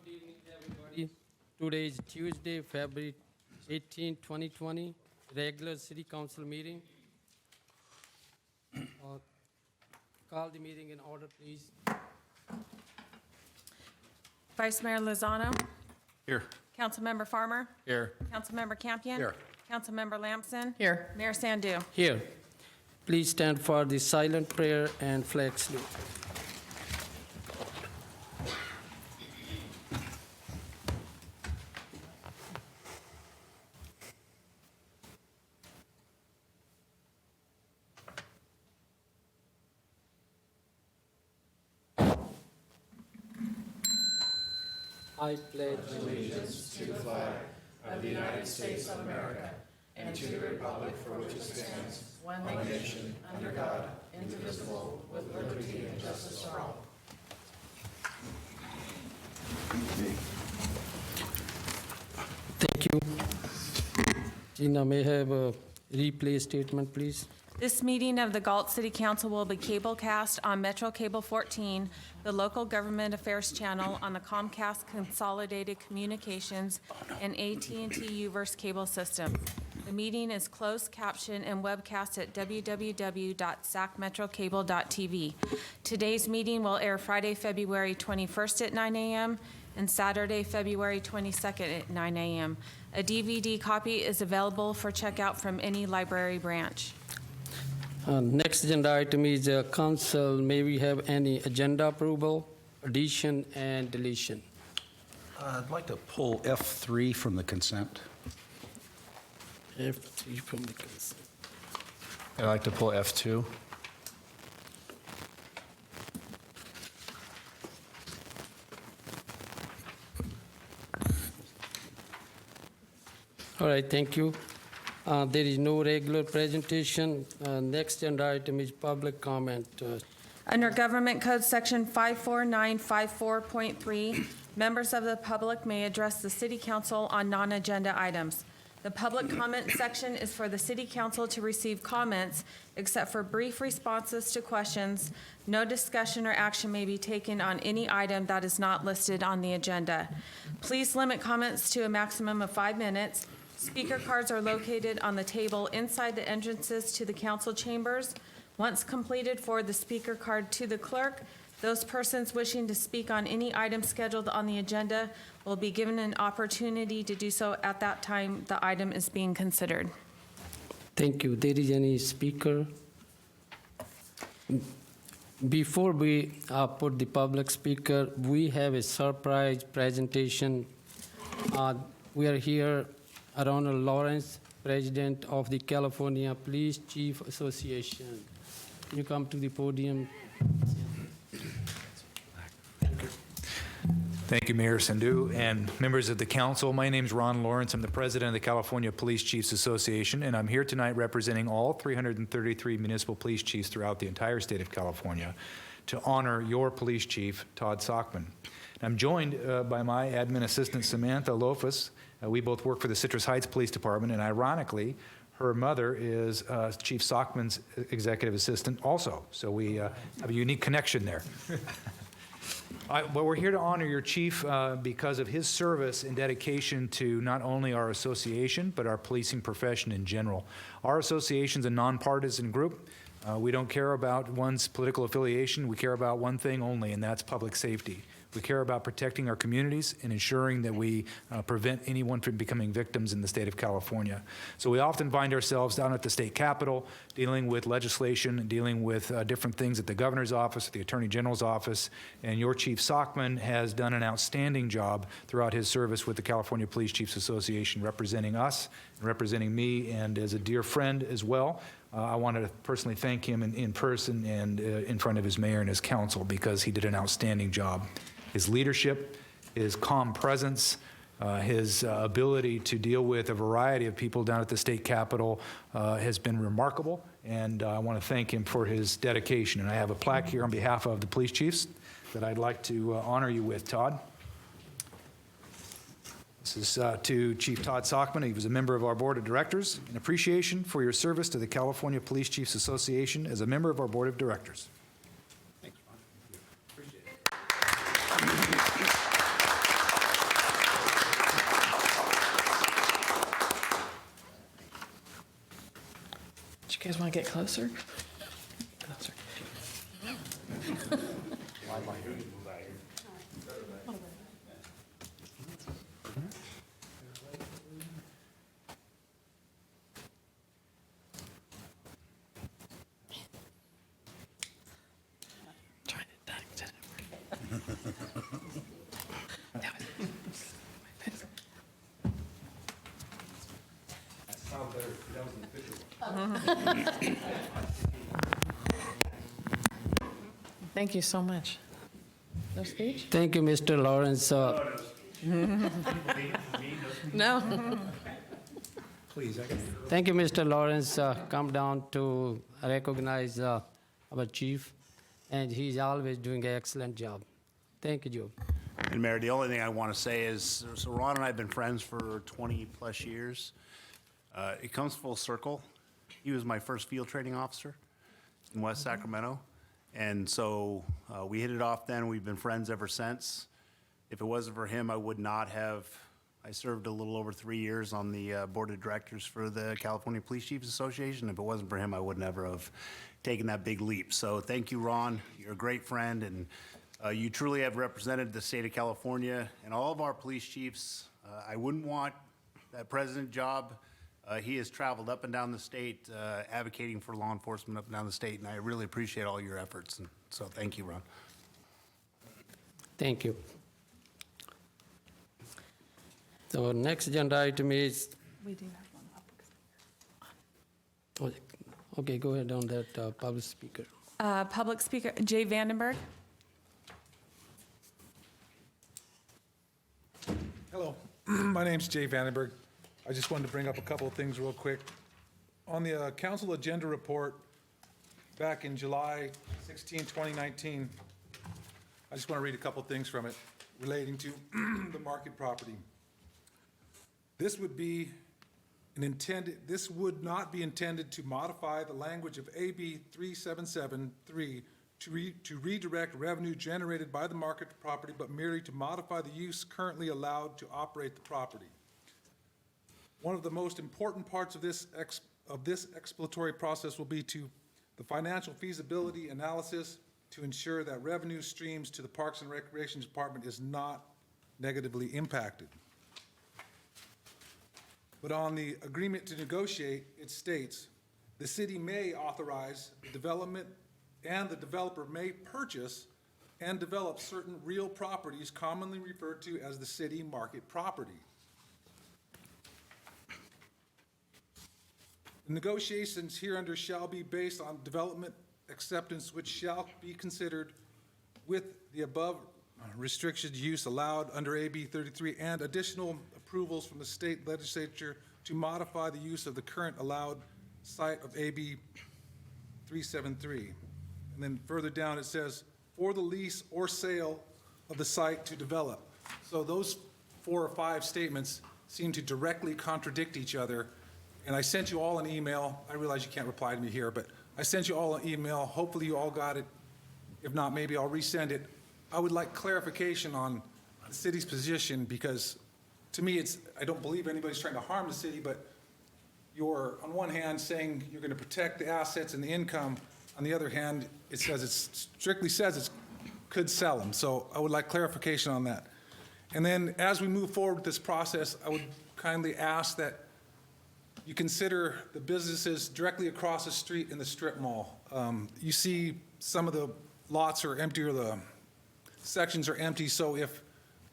Good evening, everybody. Today is Tuesday, February 18, 2020, regular city council meeting. Call the meeting in order, please. Vice Mayor Lozano. Here. Councilmember Farmer. Here. Councilmember Campion. Here. Councilmember Lamson. Here. Mayor Sandu. Here. Please stand for the silent prayer and flag salute. I pledge allegiance to the flag of the United States of America and to the republic for which it stands, one nation, under God, indivisible, with liberty and justice for all. Thank you. Gina, may I have a replay statement, please? This meeting of the Galt City Council will be cablecast on Metro Cable 14, the local government affairs channel on the Comcast Consolidated Communications and AT&T Uverse cable system. The meeting is closed caption and webcast at www.sacmetrocable.tv. Today's meeting will air Friday, February 21st at 9 a.m. and Saturday, February 22nd at 9 a.m. A DVD copy is available for checkout from any library branch. Next agenda item is council. May we have any agenda approval, addition, and deletion? I'd like to pull F3 from the consent. F3 from the consent. I'd like to pull F2. All right, thank you. There is no regular presentation. Next agenda item is public comment. Under Government Code Section 54954.3, members of the public may address the City Council on non-agenda items. The public comment section is for the City Council to receive comments, except for brief responses to questions. No discussion or action may be taken on any item that is not listed on the agenda. Please limit comments to a maximum of 5 minutes. Speaker cards are located on the table inside the entrances to the council chambers. Once completed, forward the speaker card to the clerk. Those persons wishing to speak on any item scheduled on the agenda will be given an opportunity to do so at that time the item is being considered. Thank you. There is any speaker? Before we put the public speaker, we have a surprise presentation. We are here. Ronald Lawrence, President of the California Police Chief Association. Can you come to the podium? Thank you, Mayor Sandu and members of the council. My name is Ron Lawrence. I'm the president of the California Police Chiefs Association, and I'm here tonight representing all 333 municipal police chiefs throughout the entire state of California to honor your police chief, Todd Sockman. I'm joined by my admin assistant, Samantha Lofus. We both work for the Citrus Heights Police Department, and ironically, her mother is Chief Sockman's executive assistant also. So we have a unique connection there. But we're here to honor your chief because of his service and dedication to not only our association, but our policing profession in general. Our association's a nonpartisan group. We don't care about one's political affiliation. We care about one thing only, and that's public safety. We care about protecting our communities and ensuring that we prevent anyone from becoming victims in the state of California. So we often find ourselves down at the state capitol dealing with legislation, dealing with different things at the governor's office, at the attorney general's office, and your Chief Sockman has done an outstanding job throughout his service with the California Police Chiefs Association, representing us and representing me, and as a dear friend as well. I wanted to personally thank him in person and in front of his mayor and his council because he did an outstanding job. His leadership, his calm presence, his ability to deal with a variety of people down at the state capitol has been remarkable, and I want to thank him for his dedication. And I have a plaque here on behalf of the police chiefs that I'd like to honor you with, Todd. This is to Chief Todd Sockman. He was a member of our board of directors. In appreciation for your service to the California Police Chiefs Association as a member of our board of directors. Thanks, Ron. Appreciate it. guys want to get closer? Closer. Trying it back. That was- Thank you so much. No speech? Thank you, Mr. Lawrence. No. Please, I can. Thank you, Mr. Lawrence. Come down to recognize our chief, and he's always doing an excellent job. Thank you, Joe. And Mayor, the only thing I want to say is, so Ron and I have been friends for 20-plus years. It comes full circle. He was my first field training officer in West Sacramento. And so we hit it off then. We've been friends ever since. If it wasn't for him, I would not have. I served a little over 3 years on the board of directors for the California Police Chiefs Association. If it wasn't for him, I would never have taken that big leap. So thank you, Ron. You're a great friend, and you truly have represented the state of California and all of our police chiefs. I wouldn't want that president job. He has traveled up and down the state advocating for law enforcement up and down the state, and I really appreciate all your efforts. And so thank you, Ron. Thank you. So next agenda item is, We do have one public speaker. okay, go ahead on that public speaker. Public speaker, Jay Vandenberg. Hello, my name's Jay Vandenberg. I just wanted to bring up a couple of things real quick. On the council agenda report back in July 16, 2019, I just want to read a couple of things from it relating to the market property. This would not be intended to modify the language of AB 3773 to redirect revenue generated by the market property, but merely to modify the use currently allowed to operate the property. One of the most important parts of this exploratory process will be to the financial feasibility analysis to ensure that revenue streams to the Parks and Recreation Department is not negatively impacted. But on the agreement to negotiate, it states, the city may authorize the development and the developer may purchase and develop certain real properties commonly referred to as the city market property. The negotiations hereunder shall be based on development acceptance, which shall be considered with the above restricted use allowed under AB 33 and additional approvals from the state legislature to modify the use of the current allowed site of AB 373. And then further down it says, for the lease or sale of the site to develop. So those 4 or 5 statements seem to directly contradict each other. And I sent you all an email. I realize you can't reply to me here, but I sent you all an email. Hopefully you all got it. If not, maybe I'll resend it. I would like clarification on the city's position because to me, I don't believe anybody's trying to harm the city, but you're on one hand saying you're going to protect the assets and the income. On the other hand, it strictly says it could sell them. So I would like clarification on that. And then as we move forward with this process, I would kindly ask that you consider the businesses directly across the street in the strip mall. You see some of the lots are empty or the sections are empty. So if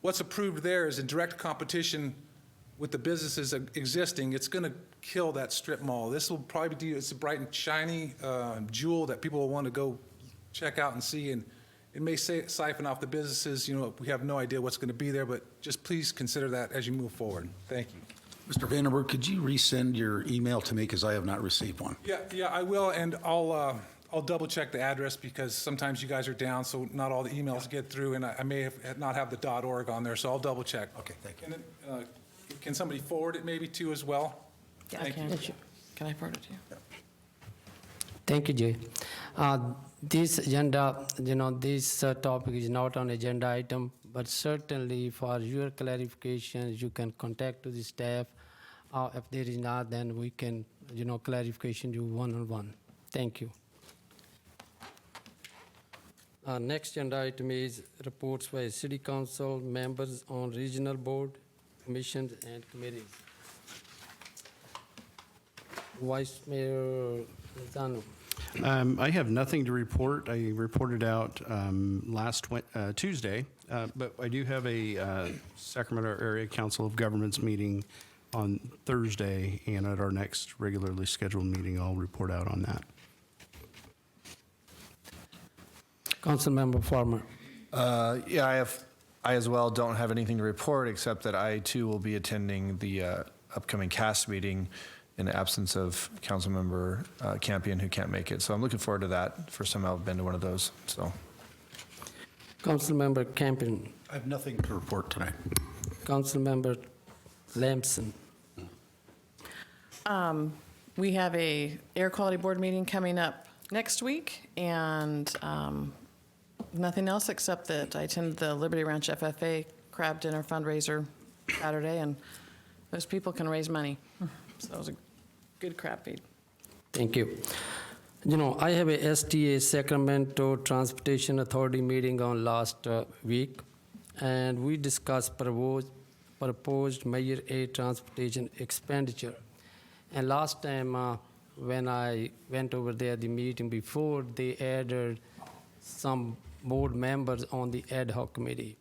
what's approved there is in direct competition with the businesses existing, it's going to kill that strip mall. This will probably be it's a bright and shiny jewel that people will want to go check out and see, and it may siphon off the businesses. You know, we have no idea what's going to be there, but just please consider that as you move forward. Thank you. Mr. Vandenberg, could you resend your email to me because I have not received one? Yeah, I will, and I'll double check the address because sometimes you guys are down, so not all the emails get through, and I may not have the .org on there, so I'll double check. Okay, thank you. And then, can somebody forward it maybe too as well? Yeah, Thank you. Can I forward it to you? Thank you, Jay. This agenda, this topic is not on agenda item, but certainly for your clarification, you can contact to the staff. If there is not, then we can clarification you one-on-one. Thank you. Next agenda item is reports by City Council members on regional board, commissions, and committees. Vice Mayor Lozano. I have nothing to report. I reported out last Tuesday, but I do have a Sacramento Area Council of Governments meeting on Thursday, and at our next regularly scheduled meeting, I'll report out on that. Councilmember Farmer. Yeah, I as well don't have anything to report, except that I too will be attending the upcoming CAST meeting in the absence of Councilmember Campion, who can't make it. So I'm looking forward to that. First time I've been to one of those, so. Councilmember Campion. I have nothing to report tonight. Councilmember Lamson. We have a air quality board meeting coming up next week, and nothing else except that I attended the Liberty Ranch FFA crab dinner fundraiser Saturday, and those people can raise money. So it was a good crab feed. Thank you. I have a STA Sacramento Transportation Authority meeting on last week, and we discussed proposed Measure A transportation expenditure. And last time when I went over there, the meeting before, they added some board members on the ad hoc committee.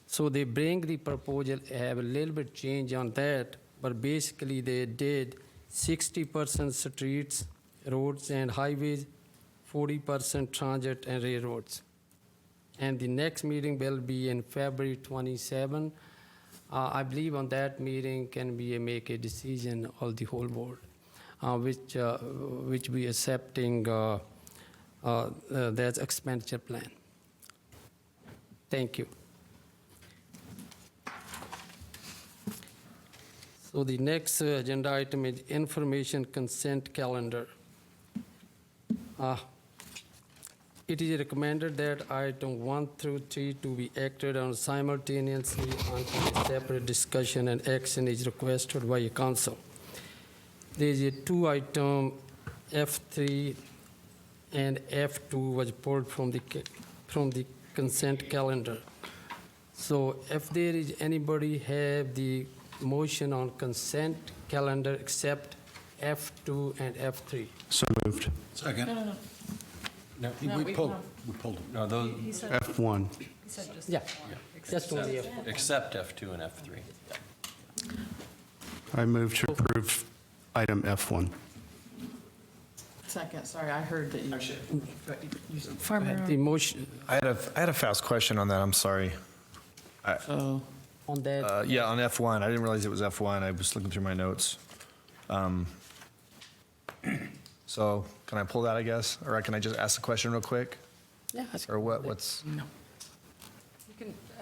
So they bring the proposal, have a little bit change on that, but basically they did 60% streets, roads and highways, 40% transit and railroads. And the next meeting will be in February 27. I believe on that meeting can be make a decision of the whole board, which we accepting that expenditure plan. Thank you. So the next agenda item is information consent calendar. It is recommended that item 1 through 3 to be acted on simultaneously until a separate discussion and action is requested by a council. There is a 2 item, F3 and F2 was pulled from the consent calendar. So if there is anybody have the motion on consent calendar except F2 and F3. So moved. Second. No, We we- pulled no. them. No, those, F1. Yeah, just only F1. except F2 and F3. I move to approve item F1. Second, sorry, I heard that you. Farmer. The motion I had a fast question on that, I'm sorry. Oh, on that, Yeah, on F1, I didn't realize it was F1, I was looking through my notes. So, can I pull that, I guess? Or can I just ask the question real quick? yeah. Or what's?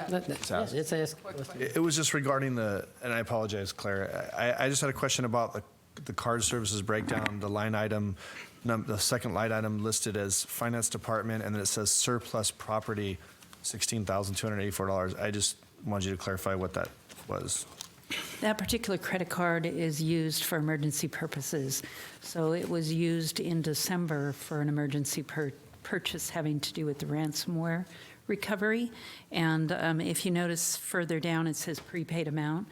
Let's ask. It was just regarding and I apologize, Claire, I just had a question about the card services breakdown, the line item, the second line item listed as Finance Department, and then it says surplus property, $16,284. I just wanted you to clarify what that was. That particular credit card is used for emergency purposes. So it was used in December for an emergency purchase having to do with the ransomware recovery. And if you notice further down, it says prepaid amount.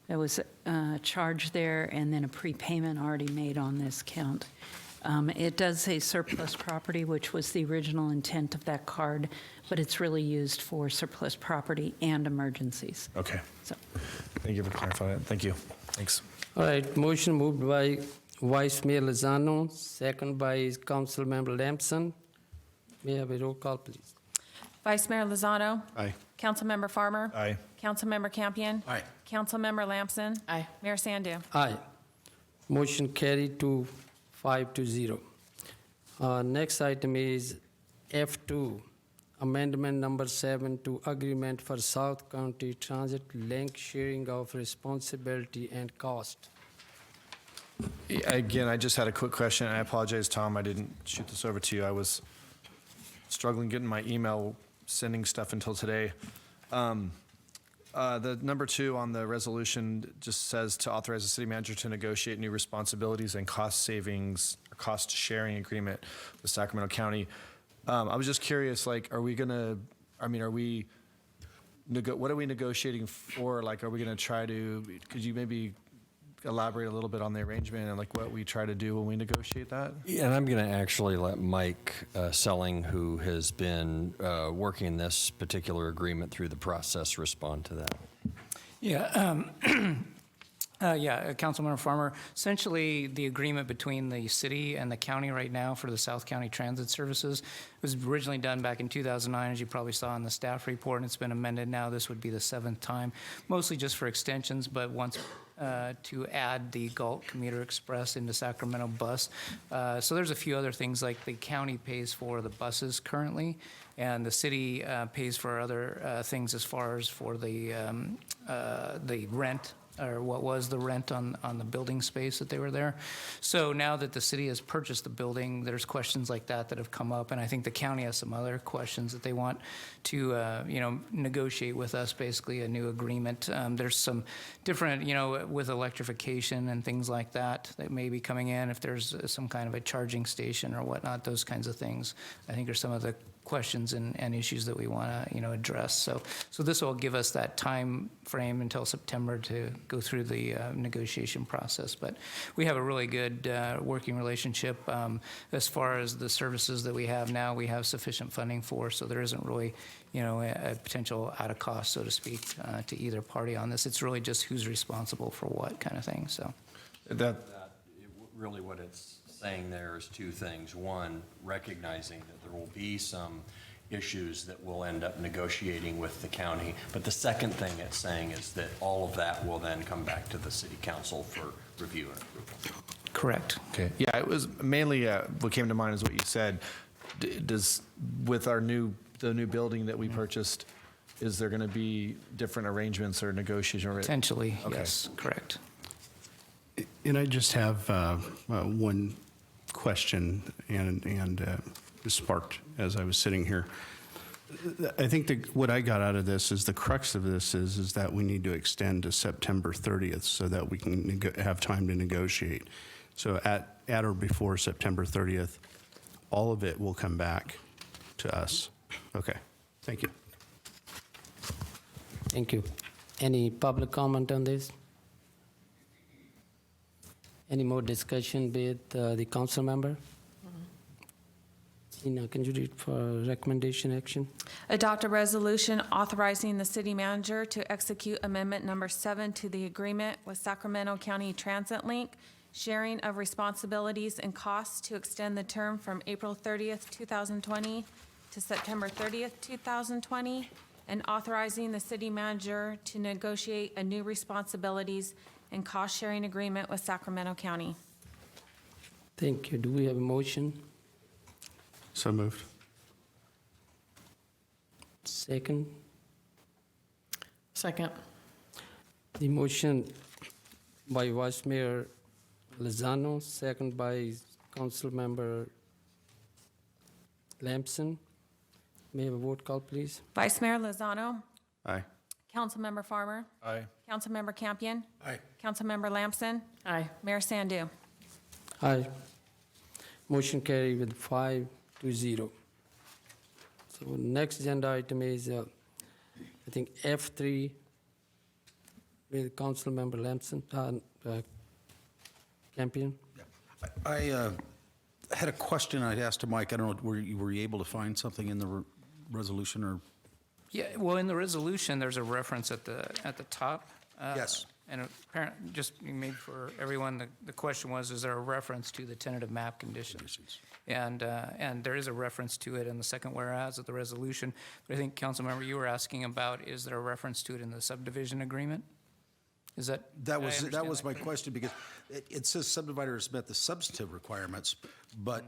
There was a charge there and then a prepayment already made on this account. It does say surplus property, which was the original intent of that card, but it's really used for surplus property and emergencies. Okay. So. Thank you for clarifying that. Thank you. Thanks. All right, motion moved by Vice Mayor Lozano, second by Council Member Lamson. May I have a roll call, please? Vice Mayor Lozano. Aye. Councilmember Farmer. Aye. Councilmember Campion. Aye. Councilmember Lamson. aye. Mayor Sandu. Aye. Motion carried to 5-0. Next item is F2, Amendment Number 7 to Agreement for South County Transit Link Sharing of Responsibility and Cost. Again, I just had a quick question. I apologize, Tom. I didn't shoot this over to you. I was struggling getting my email sending stuff until today. The number 2 on the resolution just says to authorize the city manager to negotiate new responsibilities and cost savings, or cost sharing agreement with Sacramento County. I was just curious, like, are we gonna, I mean, what are we negotiating for? Like, are we gonna try to, could you maybe elaborate a little bit on the arrangement and like what we try to do when we negotiate that? Yeah, and I'm going to actually let Mike Selling, who has been working this particular agreement through the process, respond to that. Yeah, Councilmember Farmer, essentially the agreement between the city and the county right now for the South County Transit Services was originally done back in 2009, as you probably saw in the staff report, and it's been amended now. This would be the 7th time, mostly just for extensions, but once to add the Galt Commuter Express into Sacramento bus. So there's a few other things, like the county pays for the buses currently, and the city pays for other things as far as for the rent, or what was the rent on the building space that they were there. So now that the city has purchased the building, there's questions like that have come up, and I think the county has some other questions that they want to, negotiate with us, basically a new agreement. There's some different, with electrification and things like that may be coming in, if there's some kind of a charging station or whatnot, those kinds of things, I think are some of the questions and issues that we want to, address. So this will give us that time frame until September to go through the negotiation process. But we have a really good working relationship. As far as the services that we have now, we have sufficient funding for, so there isn't really, a potential out of cost, so to speak, to either party on this. It's really just who's responsible for what kind of thing. So Really what it's saying there is 2 things. One, recognizing that there will be some issues that we'll end up negotiating with the county. But the second thing it's saying is that all of that will then come back to the city council for review and approval. correct. Okay. Yeah, it was mainly what came to mind is what you said. Does, with the new building that we purchased, is there going to be different arrangements or negotiation? Potentially, Okay. yes, correct. And I just have one question, and it sparked as I was sitting here. I think what I got out of this is the crux of this is that we need to extend to September 30th so that we can have time to negotiate. So at or before September 30th, all of it will come back to us. Okay, thank you. Thank you. Any public comment on this? Any more discussion with the council member? Tina, can you read for recommendation action? Adopt a resolution authorizing the city manager to execute amendment number 7 to the agreement with Sacramento County Transit Link, sharing of responsibilities and costs to extend the term from April 30th, 2020 to September 30th, 2020, and authorizing the city manager to negotiate a new responsibilities and cost-sharing agreement with Sacramento County. Thank you. Do we have a motion? So moved. Second. Second. The motion by Vice Mayor Lozano, second by Council Member Lamson. May I have a vote call, please? Vice Mayor Lozano. Aye. Councilmember Farmer. Aye. Councilmember Campion. Aye. Councilmember Lamson. Aye. Mayor Sandu. Aye. Motion carried with 5-0. So next agenda item is, I think, F3 with Council Member Lamson, Campion. I had a question I'd asked to Mike. I don't know, were you able to find something in the resolution or? Yeah, well, in the resolution, there's a reference at the top. Yes. And apparently, just maybe for everyone, the question was, is there a reference to the tentative map conditions? And there is a reference to it in the second whereas of the resolution. But I think, Councilmember, you were asking about, is there a reference to it in the subdivision agreement? Is that? That did I was understand my that? question, because it says subdividers met the substantive requirements, but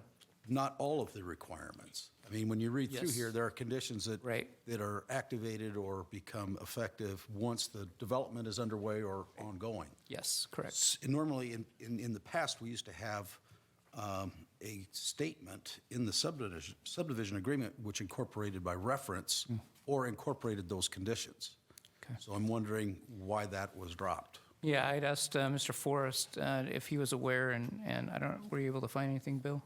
not all of the requirements. I mean, when you read through Yes. here, there are conditions that Right. that are activated or become effective once the development is underway or ongoing. Yes, correct. Normally, in the past, we used to have a statement in the subdivision agreement which incorporated by reference or incorporated those conditions. Okay. So I'm wondering why that was dropped. Yeah, I'd asked Mr. Forrest if he was aware, and I don't, were you able to find anything, Bill?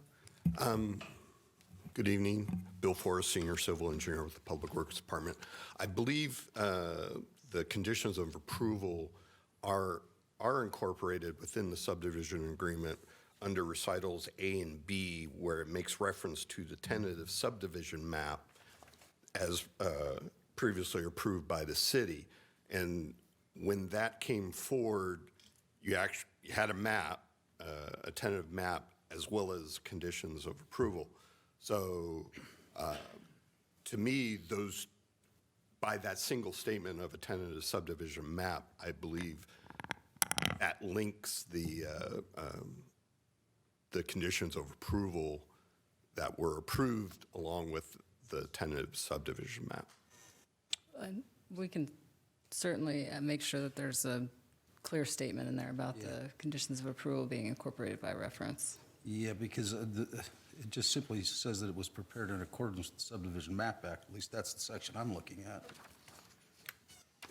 Good evening. Bill Forrest, Senior Civil Engineer with the Public Works Department. I believe the conditions of approval are incorporated within the subdivision agreement under recitals A and B, where it makes reference to the tentative subdivision map as previously approved by the city. And when that came forward, you actually had a map, a tentative map, as well as conditions of approval. So to me, those, by that single statement of a tentative subdivision map, I believe that links the conditions of approval that were approved along with the tentative subdivision map. We can certainly make sure that there's a clear statement in there about the conditions of approval being incorporated by reference. Yeah, because it just simply says that it was prepared in accordance with the Subdivision Map Act. At least that's the section I'm looking at.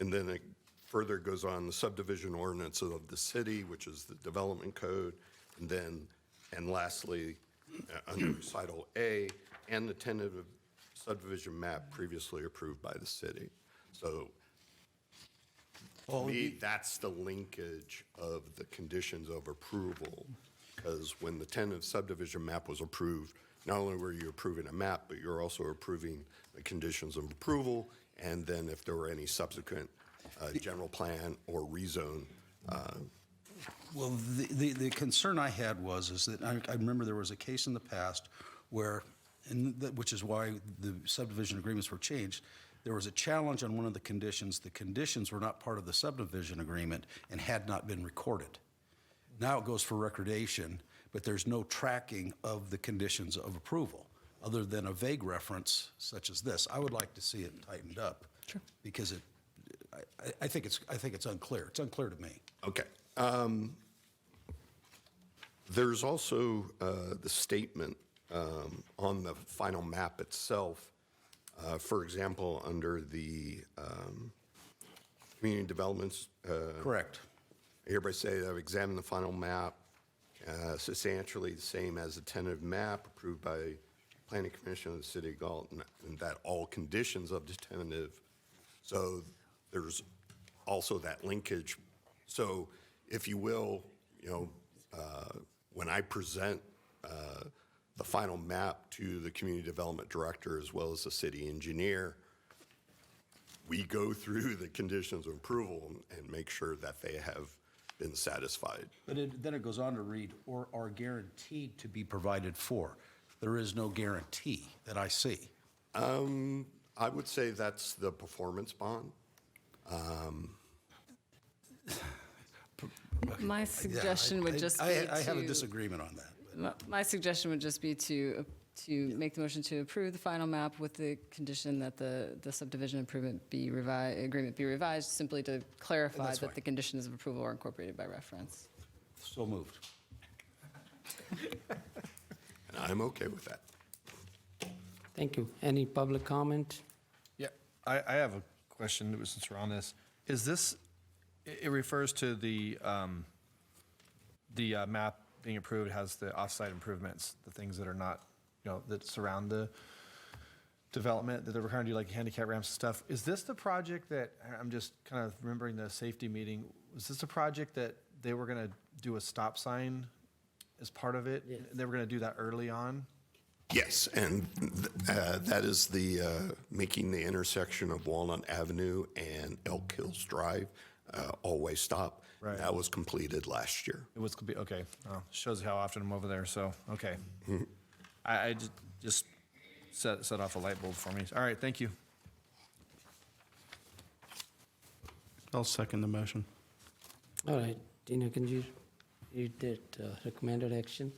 And then it further goes on the subdivision ordinance of the city, which is the development code, and then, and lastly, under recital A, and the tentative subdivision map previously approved by the city. So to me, that's the linkage of the conditions of approval, because when the tentative subdivision map was approved, not only were you approving a map, but you're also approving the conditions of approval, and then if there were any subsequent general plan or rezone. Well, the concern I had is that I remember there was a case in the past where, which is why the subdivision agreements were changed, there was a challenge on one of the conditions. The conditions were not part of the subdivision agreement and had not been recorded. Now it goes for recordation, but there's no tracking of the conditions of approval other than a vague reference such as this. I would like to see it tightened up. Sure. Because I think it's unclear. It's unclear to me. Okay. There's also the statement on the final map itself. For example, under the community developments. Correct. I hereby say that I've examined the final map, substantially the same as the tentative map approved by Planning Commission of the City of Galt, and that all conditions of the tentative. So there's also that linkage. So if you will, when I present the final map to the community development director as well as the city engineer, we go through the conditions of approval and make sure that they have been satisfied. But then it goes on to read, or are guaranteed to be provided for. There is no guarantee that I see. I would say that's the performance bond. My suggestion would just be I have a disagreement on that. My suggestion would just be to make the motion to approve the final map with the condition that the subdivision agreement be revised, simply to clarify That's that fine. the conditions of approval are incorporated by reference. So moved. And I'm okay with that. Thank you. Any public comment? Yeah, I have a question since we're on this. Is this, it refers to the map being approved has the off-site improvements, the things that are not, that surround the development, that they're trying to do like handicap ramps and stuff. Is this the project that, I'm just kind of remembering the safety meeting, was this a project that they were gonna do a stop sign as part of it? Yes. They were gonna do that early on? Yes, and that is the making the intersection of Walnut Avenue and Elk Hills Drive all-way stop. Right. That was completed last year. It was, okay, oh, shows how often I'm over there, so, okay. I just set off a light bulb for me. All right, thank you. I'll second the motion. All right, Tina, can you read that recommended action?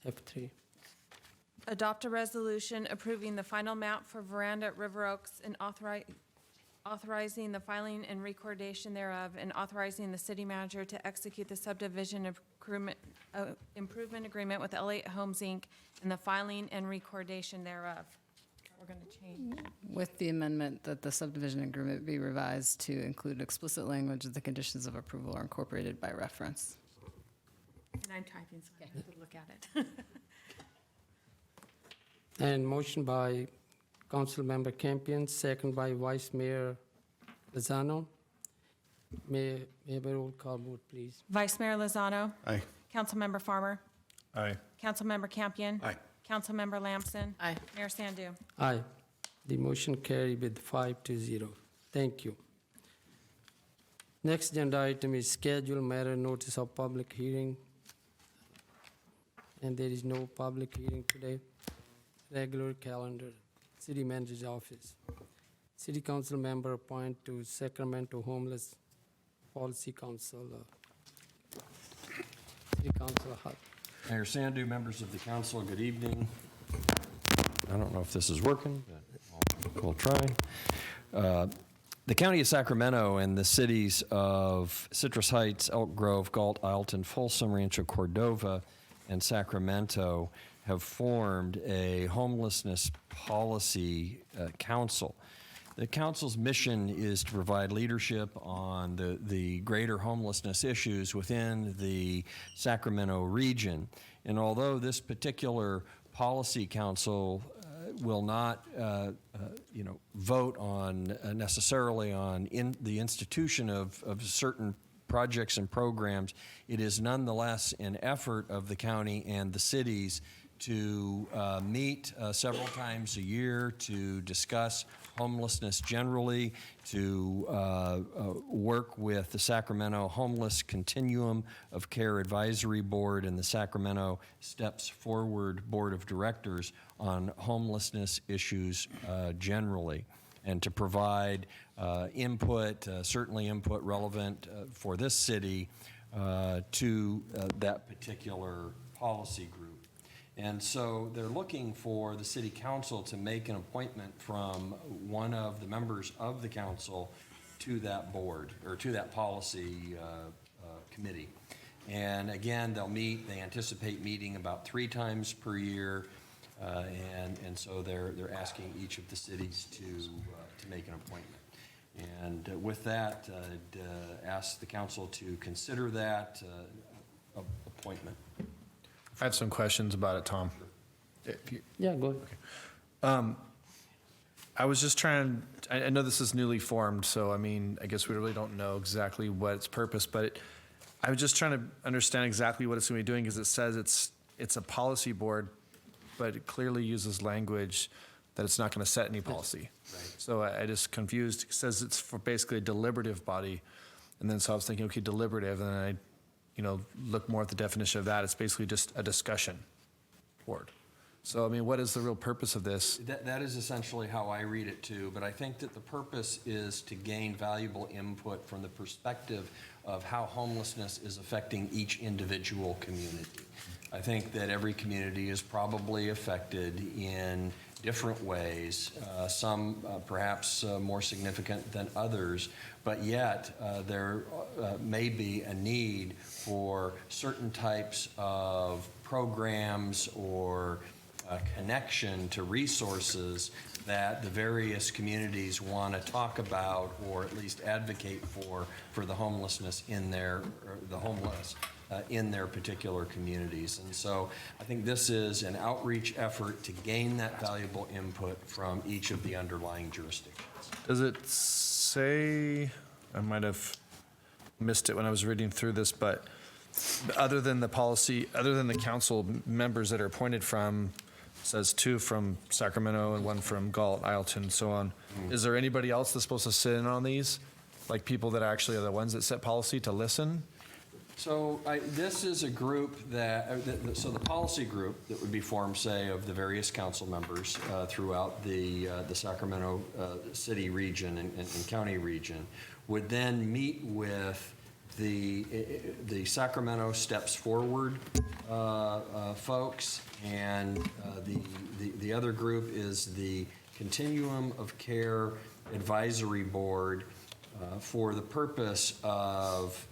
F3. Adopt a resolution approving the final map for Veranda at River Oaks and authorizing the filing and recordation thereof, and authorizing the city manager to execute the subdivision improvement agreement with Elliott Homes, Inc., and the filing and recordation thereof. We're going to change. With the amendment that the subdivision agreement be revised to include explicit language that the conditions of approval are incorporated by reference. And I'm typing, so I could look at it. And motion by Councilmember Campion, second by Vice Mayor Lozano. May I have a roll call vote, please? Vice Mayor Lozano. Aye. Councilmember Farmer. Aye. Councilmember Campion. Aye. Councilmember Lamson. Aye. Mayor Sandu. Aye. The motion carried with 5-0. Thank you. Next agenda item is schedule matter notice of public hearing. And there is no public hearing today. Regular calendar, City Manager's Office. City Council member appointed to Sacramento Homeless Policy Council. City Council Hut. Mayor Sandu, members of the council, good evening. I don't know if this is working, but we'll try. The County of Sacramento and the cities of Citrus Heights, Elk Grove, Galt, Ileton, Folsom, Rancho Cordova, and Sacramento have formed a homelessness policy council. The council's mission is to provide leadership on the greater homelessness issues within the Sacramento region. And although this particular policy council will not, vote on necessarily on the institution of certain projects and programs, it is nonetheless an effort of the county and the cities to meet several times a year to discuss homelessness generally, to work with the Sacramento Homeless Continuum of Care Advisory Board and the Sacramento Steps Forward Board of Directors on homelessness issues generally, and to provide input, certainly input relevant for this city to that particular policy group. And so they're looking for the city council to make an appointment from one of the members of the council to that board, or to that policy committee. And again, they anticipate meeting about 3 times per year. And so they're asking each of the cities to make an appointment. And with that, I'd ask the council to consider that appointment. I have some questions about it, Tom. Yeah, go ahead. I was just trying, I know this is newly formed, so I guess we really don't know exactly what its purpose, but I was just trying to understand exactly what it's going to be doing, because it says it's a policy board, but it clearly uses language that it's not going to set any policy. Right. So I just confused. It says it's for basically a deliberative body, and then so I was thinking, okay, deliberative, and then I look more at the definition of that. It's basically just a discussion board. So, what is the real purpose of this? That is essentially how I read it too, but I think that the purpose is to gain valuable input from the perspective of how homelessness is affecting each individual community. I think that every community is probably affected in different ways, some perhaps more significant than others, but yet there may be a need for certain types of programs or connection to resources that the various communities want to talk about, or at least advocate for the homelessness in their, in their particular communities. And so I think this is an outreach effort to gain that valuable input from each of the underlying jurisdictions. Does it say, I might have missed it when I was reading through this, but other than the policy, other than the council members that are appointed from, says 2 from Sacramento and 1 from Galt, Ileton, so on. Is there anybody else that's supposed to sit in on these? Like people that actually are the ones that set policy to listen? So this is a group so the policy group that would be formed, say, of the various council members throughout the Sacramento city region and county region, would then meet with the Sacramento Steps Forward folks, and the other group is the Continuum of Care Advisory Board for the purpose of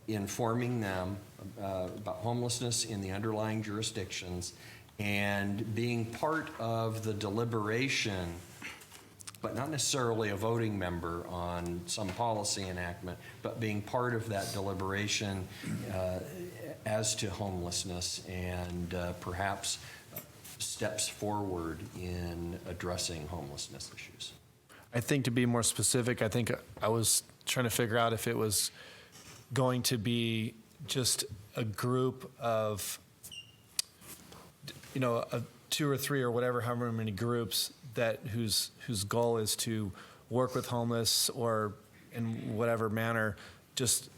informing them about homelessness in the underlying jurisdictions, and being part of the deliberation, but not necessarily a voting member on some policy enactment, but being part of that deliberation as to homelessness and perhaps steps forward in addressing homelessness issues. I think to be more specific, I think I was trying to figure out if it was going to be just a group of, two or three or whatever, however many groups that whose goal is to work with homeless or in whatever manner, just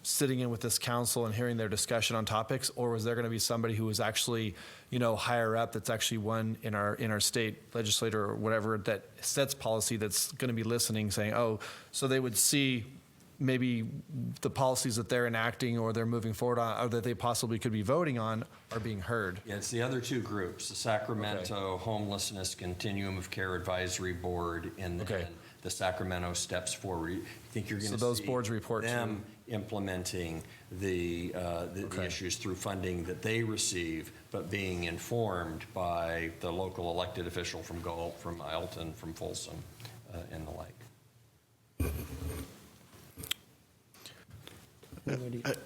sitting in with this council and hearing their discussion on topics, or was there going to be somebody who was actually, higher up, that's actually one in our state legislator or whatever that sets policy, that's going to be listening, saying, oh, so they would see maybe the policies that they're enacting or they're moving forward on, or that they possibly could be voting on, are being heard. Yeah, it's the other two groups, the Sacramento Homelessness Continuum of Care Advisory Board, and then the Sacramento Steps Forward. You think you're going to see those boards report them implementing the issues through funding that they receive, but being informed by the local elected official from Galt, from Alton, from Folsom, and the like.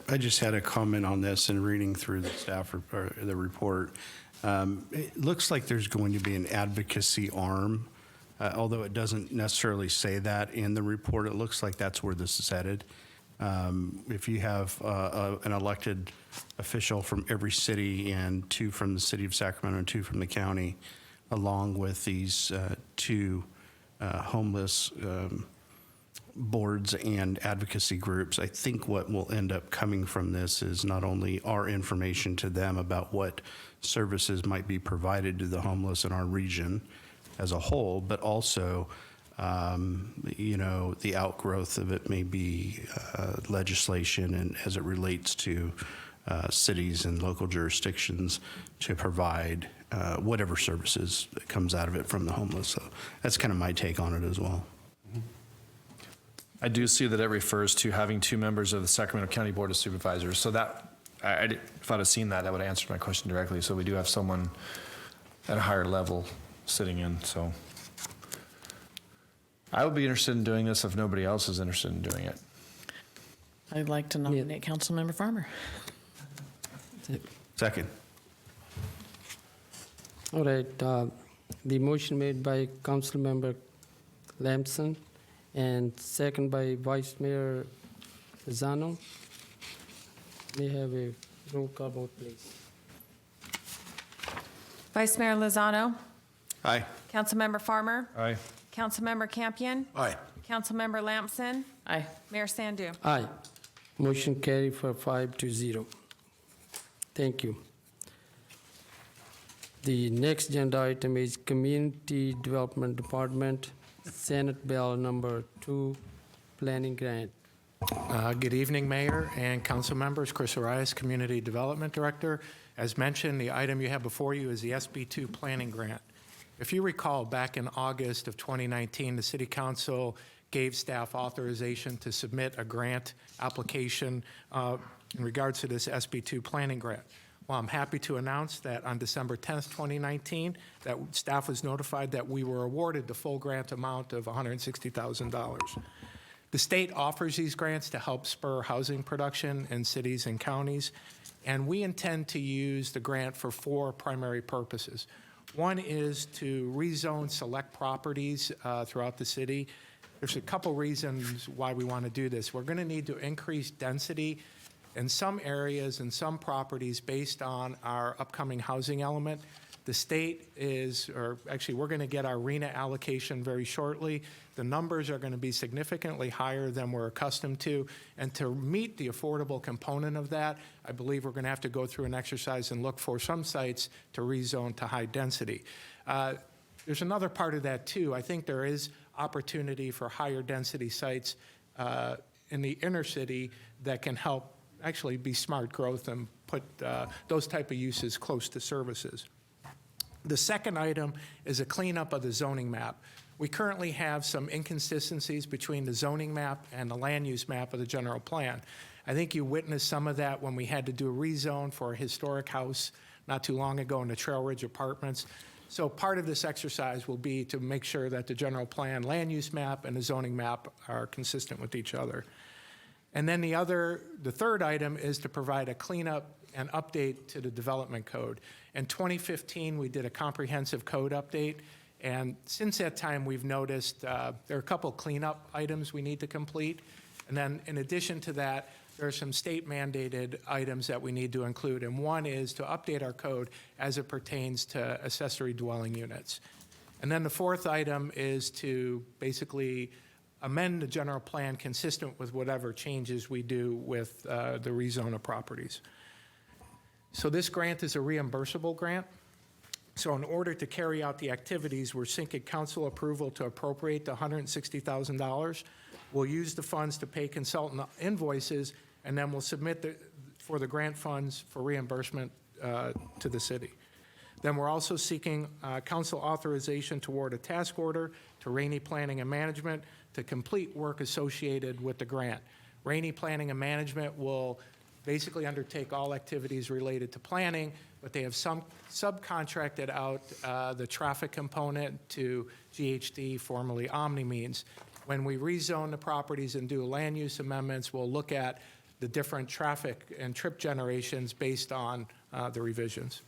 I just had a comment on this and reading through the staff the report. It looks like there's going to be an advocacy arm, although it doesn't necessarily say that in the report. It looks like that's where this is headed. If you have an elected official from every city and 2 from the city of Sacramento and 2 from the county, along with these 2 homeless boards and advocacy groups, I think what will end up coming from this is not only our information to them about what services might be provided to the homeless in our region as a whole, but also, the outgrowth of it may be legislation and as it relates to cities and local jurisdictions to provide whatever services that comes out of it from the homeless. So that's kind of my take on it as well. I do see that it refers to having 2 members of the Sacramento County Board of Supervisors. So that, if I'd have seen that, that would have answered my question directly. So we do have someone at a higher level sitting in. So I would be interested in doing this if nobody else is interested in doing it. I'd like to nominate Councilmember Farmer. Second. All right, the motion made by Councilmember Lamson and second by Vice Mayor Lozano. May I have a roll call vote, please? Vice Mayor Lozano? Aye. Councilmember Farmer? Aye. Councilmember Campion? Aye. Councilmember Lamson? Aye. Mayor Sandu? Aye. Motion carried for 5-0. Thank you. The next agenda item is Community Development Department, Senate Bill Number 2, Planning Grant. Good evening, Mayor and council members. Chris Arias, Community Development Director. As mentioned, the item you have before you is the SB2 Planning Grant. If you recall, back in August of 2019, the City Council gave staff authorization to submit a grant application in regards to this SB2 Planning Grant. Well, I'm happy to announce that on December 10th, 2019, that staff was notified that we were awarded the full grant amount of $160,000. The state offers these grants to help spur housing production in cities and counties, and we intend to use the grant for 4 primary purposes. One is to rezone select properties throughout the city. There's a couple reasons why we want to do this. We're going to need to increase density in some areas and some properties based on our upcoming housing element. The state is, or actually we're going to get our RENA allocation very shortly. The numbers are going to be significantly higher than we're accustomed to. And to meet the affordable component of that, I believe we're going to have to go through an exercise and look for some sites to rezone to high density. There's another part of that too. I think there is opportunity for higher density sites in the inner city that can help actually be smart growth and put those type of uses close to services. The second item is a cleanup of the zoning map. We currently have some inconsistencies between the zoning map and the land use map of the general plan. I think you witnessed some of that when we had to do a rezone for a historic house not too long ago in the Trail Ridge Apartments. So part of this exercise will be to make sure that the general plan land use map and the zoning map are consistent with each other. And then the third item is to provide a cleanup and update to the development code. In 2015, we did a comprehensive code update. And since that time, we've noticed there are a couple cleanup items we need to complete. And then in addition to that, there are some state mandated items that we need to include. And one is to update our code as it pertains to accessory dwelling units. And then the fourth item is to basically amend the general plan consistent with whatever changes we do with the rezone of properties. So this grant is a reimbursable grant. So in order to carry out the activities, we're seeking council approval to appropriate the $160,000. We'll use the funds to pay consultant invoices, and then we'll submit for the grant funds for reimbursement to the city. Then we're also seeking council authorization toward a task order to Rainey Planning and Management to complete work associated with the grant. Rainey Planning and Management will basically undertake all activities related to planning, but they have subcontracted out the traffic component to GHD, formerly OmniMeans. When we rezone the properties and do land use amendments, we'll look at the different traffic and trip generations based on the revisions.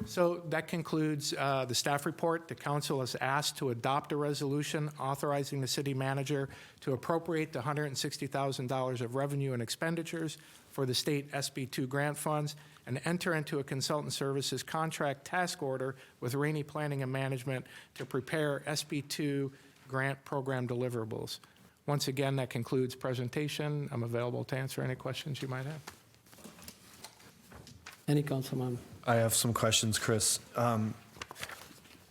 So that concludes the staff report. The council is asked to adopt a resolution authorizing the city manager to appropriate the $160,000 of revenue and expenditures for the state SB2 grant funds and enter into a consultant services contract task order with Rainey Planning and Management to prepare SB2 grant program deliverables. Once again, that concludes presentation. I'm available to answer any questions you might have. Any councilman? I have some questions, Chris.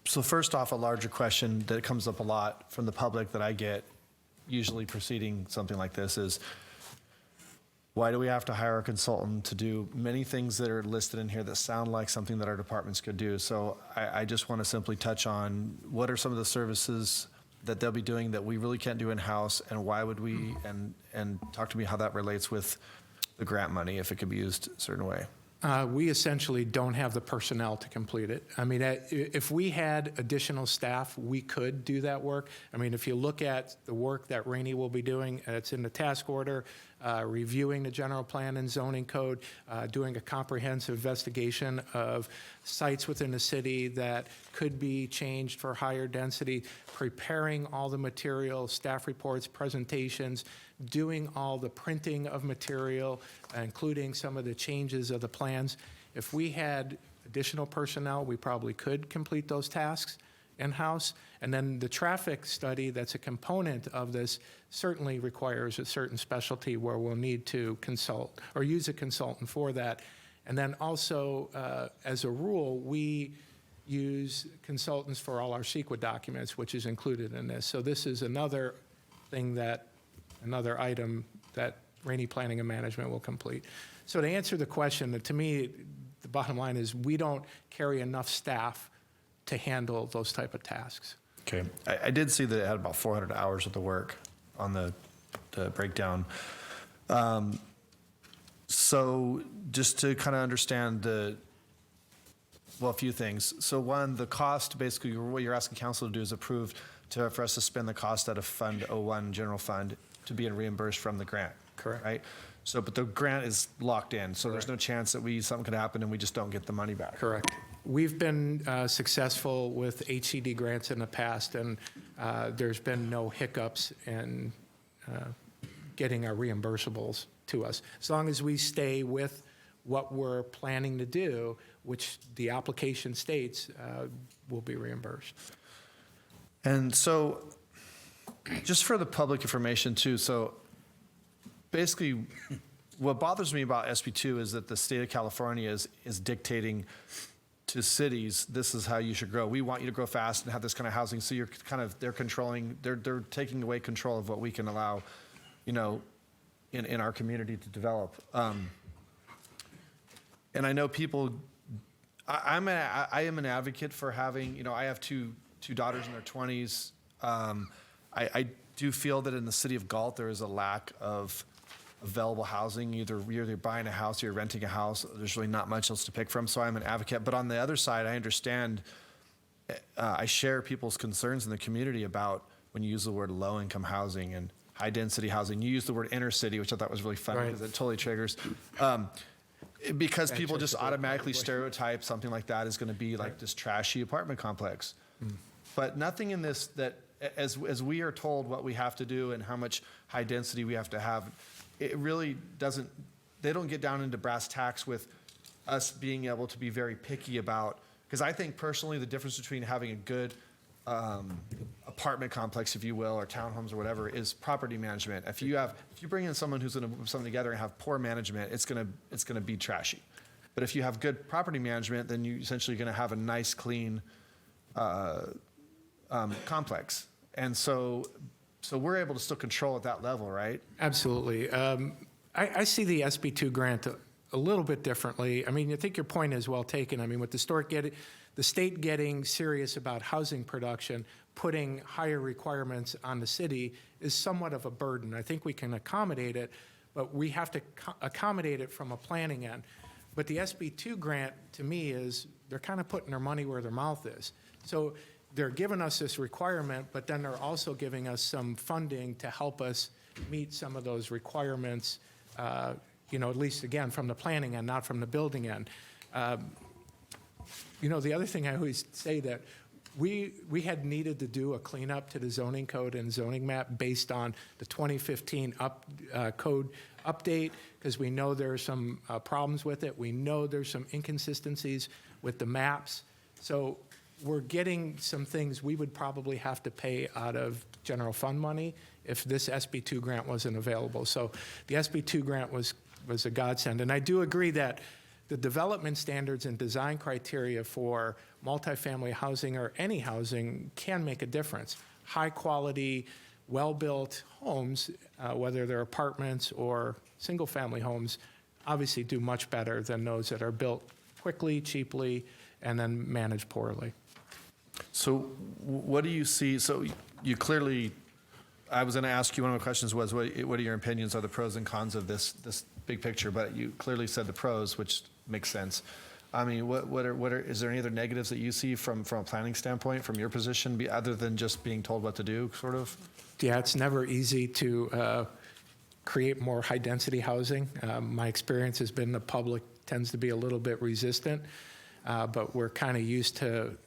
So first off, a larger question that comes up a lot from the public that I get usually preceding something like this is, why do we have to hire a consultant to do many things that are listed in here that sound like something that our departments could do? So I just want to simply touch on what are some of the services that they'll be doing that we really can't do in-house, and why would we, and talk to me how that relates with the grant money, if it could be used a certain way. We essentially don't have the personnel to complete it. I mean, if we had additional staff, we could do that work. I mean, if you look at the work that Rainey will be doing, it's in the task order, reviewing the general plan and zoning code, doing a comprehensive investigation of sites within the city that could be changed for higher density, preparing all the material, staff reports, presentations, doing all the printing of material, including some of the changes of the plans. If we had additional personnel, we probably could complete those tasks in-house. And then the traffic study that's a component of this certainly requires a certain specialty where we'll need to consult or use a consultant for that. And then also, as a rule, we use consultants for all our CEQA documents, which is included in this. So this is another thing another item that Rainey Planning and Management will complete. So to answer the question, to me, the bottom line is we don't carry enough staff to handle those type of tasks. Okay. I did see that it had about 400 hours of the work on the breakdown. So just to kind of understand a few things. So one, the cost, basically what you're asking council to do is approve for us to spend the cost out of Fund 01, General Fund, to be reimbursed from the grant. Correct. Right? So, but the grant is locked in, so there's no chance that something could happen and we just don't get the money back. Correct. We've been successful with HCD grants in the past, and there's been no hiccups in getting our reimbursables to us. As long as we stay with what we're planning to do, which the application states, will be reimbursed. And so, just for the public information too, so basically what bothers me about SB2 is that the state of California is dictating to cities, this is how you should grow. We want you to grow fast and have this kind of housing. So they're taking away control of what we can allow, in our community to develop. And I know people, I am an advocate for having, I have two daughters in their 20s. I do feel that in the city of Galt, there is a lack of available housing. Either you're either buying a house or you're renting a house. There's really not much else to pick from, so I'm an advocate. But on the other side, I understand, I share people's concerns in the community about when you use the word low-income housing and high-density housing. You use the word inner city, which I thought was really funny Right. because it totally triggers. Because people just automatically stereotype something like that is going to be like this trashy apartment complex. But nothing in this that, as we are told what we have to do and how much high density we have to have, it really doesn't, they don't get down into brass tacks with us being able to be very picky about, because I think personally the difference between having a good apartment complex, if you will, or townhomes or whatever, is property management. If you bring in someone who's going to put something together and have poor management, it's going to be trashy. But if you have good property management, then you're essentially going to have a nice, clean complex. And so we're able to still control at that level, right? Absolutely. I see the SB2 grant a little bit differently. I mean, I think your point is well taken. I mean, with the state getting serious about housing production, putting higher requirements on the city is somewhat of a burden. I think we can accommodate it, but we have to accommodate it from a planning end. But the SB2 grant, to me, is they're kind of putting their money where their mouth is. So they're giving us this requirement, but then they're also giving us some funding to help us meet some of those requirements, at least, again, from the planning end, not from the building end. The other thing I always say that we had needed to do a cleanup to the zoning code and zoning map based on the 2015 code update, because we know there are some problems with it. We know there's some inconsistencies with the maps. So we're getting some things we would probably have to pay out of general fund money if this SB2 grant wasn't available. So the SB2 grant was a godsend. And I do agree that the development standards and design criteria for multifamily housing or any housing can make a difference. High quality, well-built homes, whether they're apartments or single-family homes, obviously do much better than those that are built quickly, cheaply, and then managed poorly. So what do you see? So you clearly, I was going to ask you, one of my questions was, what are your opinions, are the pros and cons of this big picture? But you clearly said the pros, which makes sense. I mean, is there any other negatives that you see from a planning standpoint, from your position, other than just being told what to do, sort of? Yeah, it's never easy to create more high-density housing. My experience has been the public tends to be a little bit resistant, but we're kind of used to,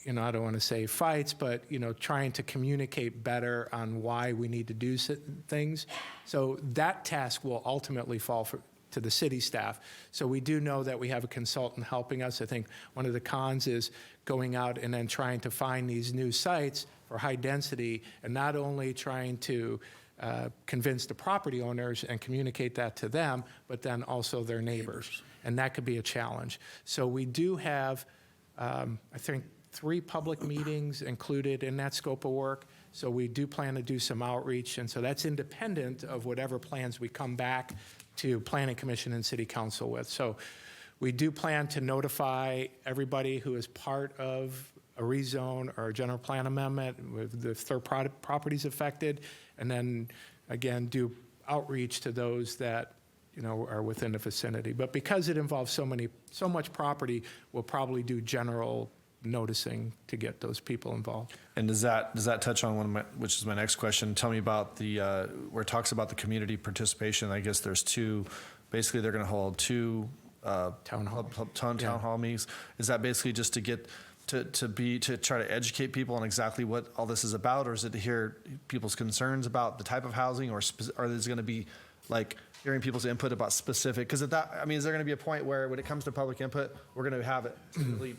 I don't want to say fights, but, trying to communicate better on why we need to do things. So that task will ultimately fall to the city staff. So we do know that we have a consultant helping us. I think one of the cons is going out and then trying to find these new sites for high density, and not only trying to convince the property owners and communicate that to them, but then also their neighbors. And that could be a challenge. So we do have, I think, 3 public meetings included in that scope of work. So we do plan to do some outreach. And so that's independent of whatever plans we come back to Planning Commission and City Council with. So we do plan to notify everybody who is part of a rezone or a general plan amendment with the third properties affected, and then again do outreach to those that are within the vicinity. But because it involves so much property, we'll probably do general noticing to get those people involved. And does that touch on which is my next question? Tell me about where it talks about the community participation. I guess there's 2. Basically, they're going to hold 2 town hall meetings. Is that basically just to get to try to educate people on exactly what all this is about, or is it to hear people's concerns about the type of housing, or is going to be like hearing people's input about specific? Because is there going to be a point where when it comes to public input, we're going to have it really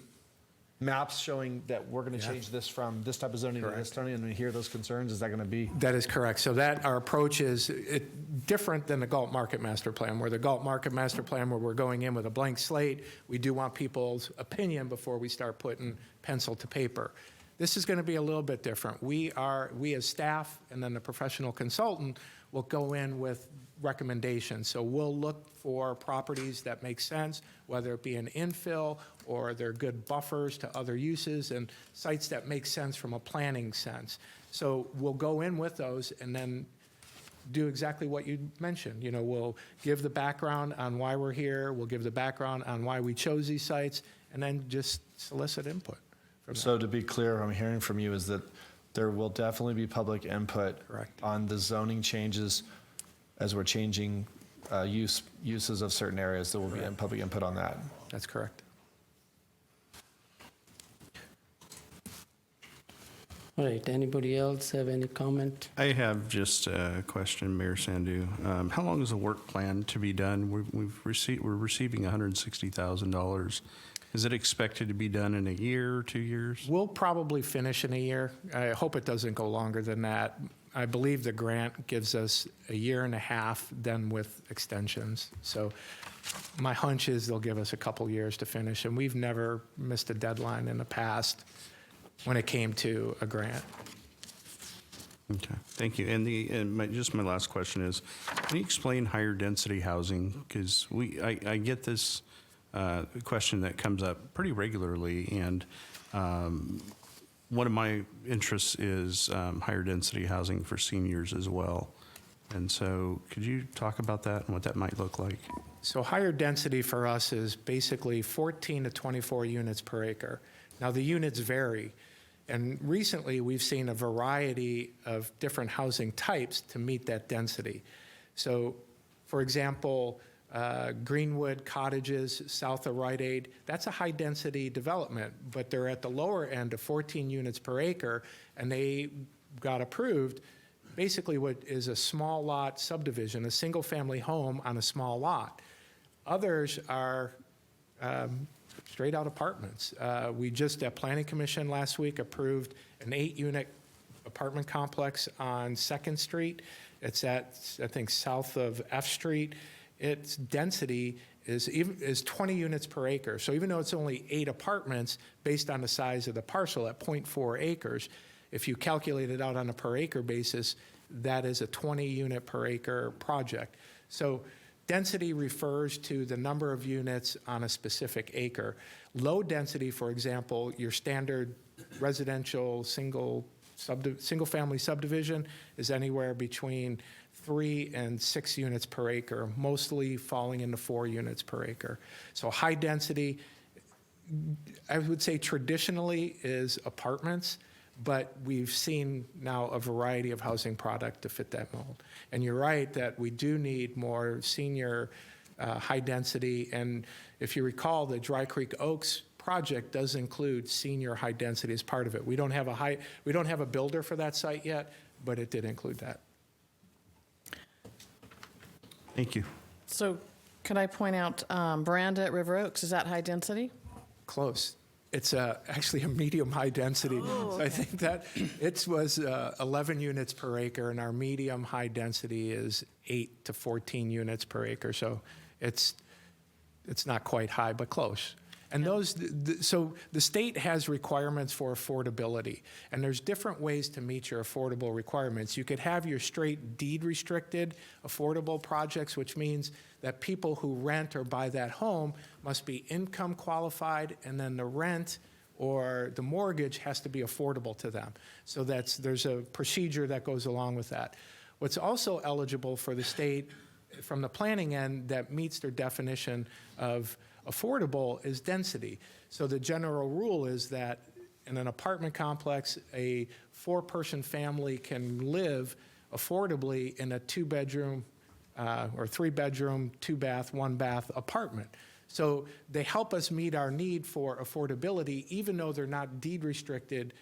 maps showing that we're going to change this from this type of zoning to this zoning, and we hear those concerns? Is that going to be? That is correct. So that our approach is different than the Galt Market Master Plan, where the Galt Market Master Plan, where we're going in with a blank slate, we do want people's opinion before we start putting pencil to paper. This is going to be a little bit different. We as staff and then the professional consultant will go in with recommendations. So we'll look for properties that make sense, whether it be an infill or they're good buffers to other uses and sites that make sense from a planning sense. So we'll go in with those and then do exactly what you mentioned. You know, we'll give the background on why we're here, we'll give the background on why we chose these sites, and then just solicit input from them. So to be clear, what I'm hearing from you is that there will definitely be public input Correct. on the zoning changes as we're changing uses of certain areas. There will be public input on that. That's correct. All right, anybody else have any comment? I have just a question, Mayor Sandu. How long is the work plan to be done? We're receiving $160,000. Is it expected to be done in a year, 2 years? We'll probably finish in a year. I hope it doesn't go longer than that. I believe the grant gives us a year and a half, then with extensions. So my hunch is they'll give us a couple years to finish, and we've never missed a deadline in the past when it came to a grant. Okay, thank you. And just my last question is, can you explain higher density housing? Because I get this question that comes up pretty regularly, and one of my interests is higher density housing for seniors as well. And so could you talk about that and what that might look like? So higher density for us is basically 14 to 24 units per acre. Now, the units vary, and recently we've seen a variety of different housing types to meet that density. So, for example, Greenwood Cottages south of Rite Aid, that's a high-density development, but they're at the lower end of 14 units per acre, and they got approved basically what is a small lot subdivision, a single-family home on a small lot. Others are straight-out apartments. We just, at Planning Commission last week, approved an 8-unit apartment complex on 2nd Street. It's at, I think, south of F Street. Its density is 20 units per acre. So even though it's only 8 apartments, based on the size of the parcel at 0.4 acres, if you calculate it out on a per acre basis, that is a 20 unit per acre project. So density refers to the number of units on a specific acre. Low density, for example, your standard residential single-family subdivision is anywhere between 3 and 6 units per acre, mostly falling into 4 units per acre. So high density, I would say traditionally is apartments, but we've seen now a variety of housing product to fit that mold. And you're right that we do need more senior high density. And if you recall, the Dry Creek Oaks project does include senior high density as part of it. We don't have a builder for that site yet, but it did include that. Thank you. So could I point out Veranda at River Oaks, is that high density? Close. It's actually a medium-high density. So I think that it was 11 units per acre, and our medium-high density is 8 to 14 units per acre. So it's not quite high, but close. And so the state has requirements for affordability, and there's different ways to meet your affordable requirements. You could have your straight deed-restricted affordable projects, which means that people who rent or buy that home must be income qualified, and then the rent or the mortgage has to be affordable to them. So there's a procedure that goes along with that. What's also eligible for the state from the planning end that meets their definition of affordable is density. So the general rule is that in an apartment complex, a 4-person family can live affordably in a 2-bedroom or 3-bedroom, 2-bath, 1-bath apartment. So they help us meet our need for affordability, even though they're not deed restricted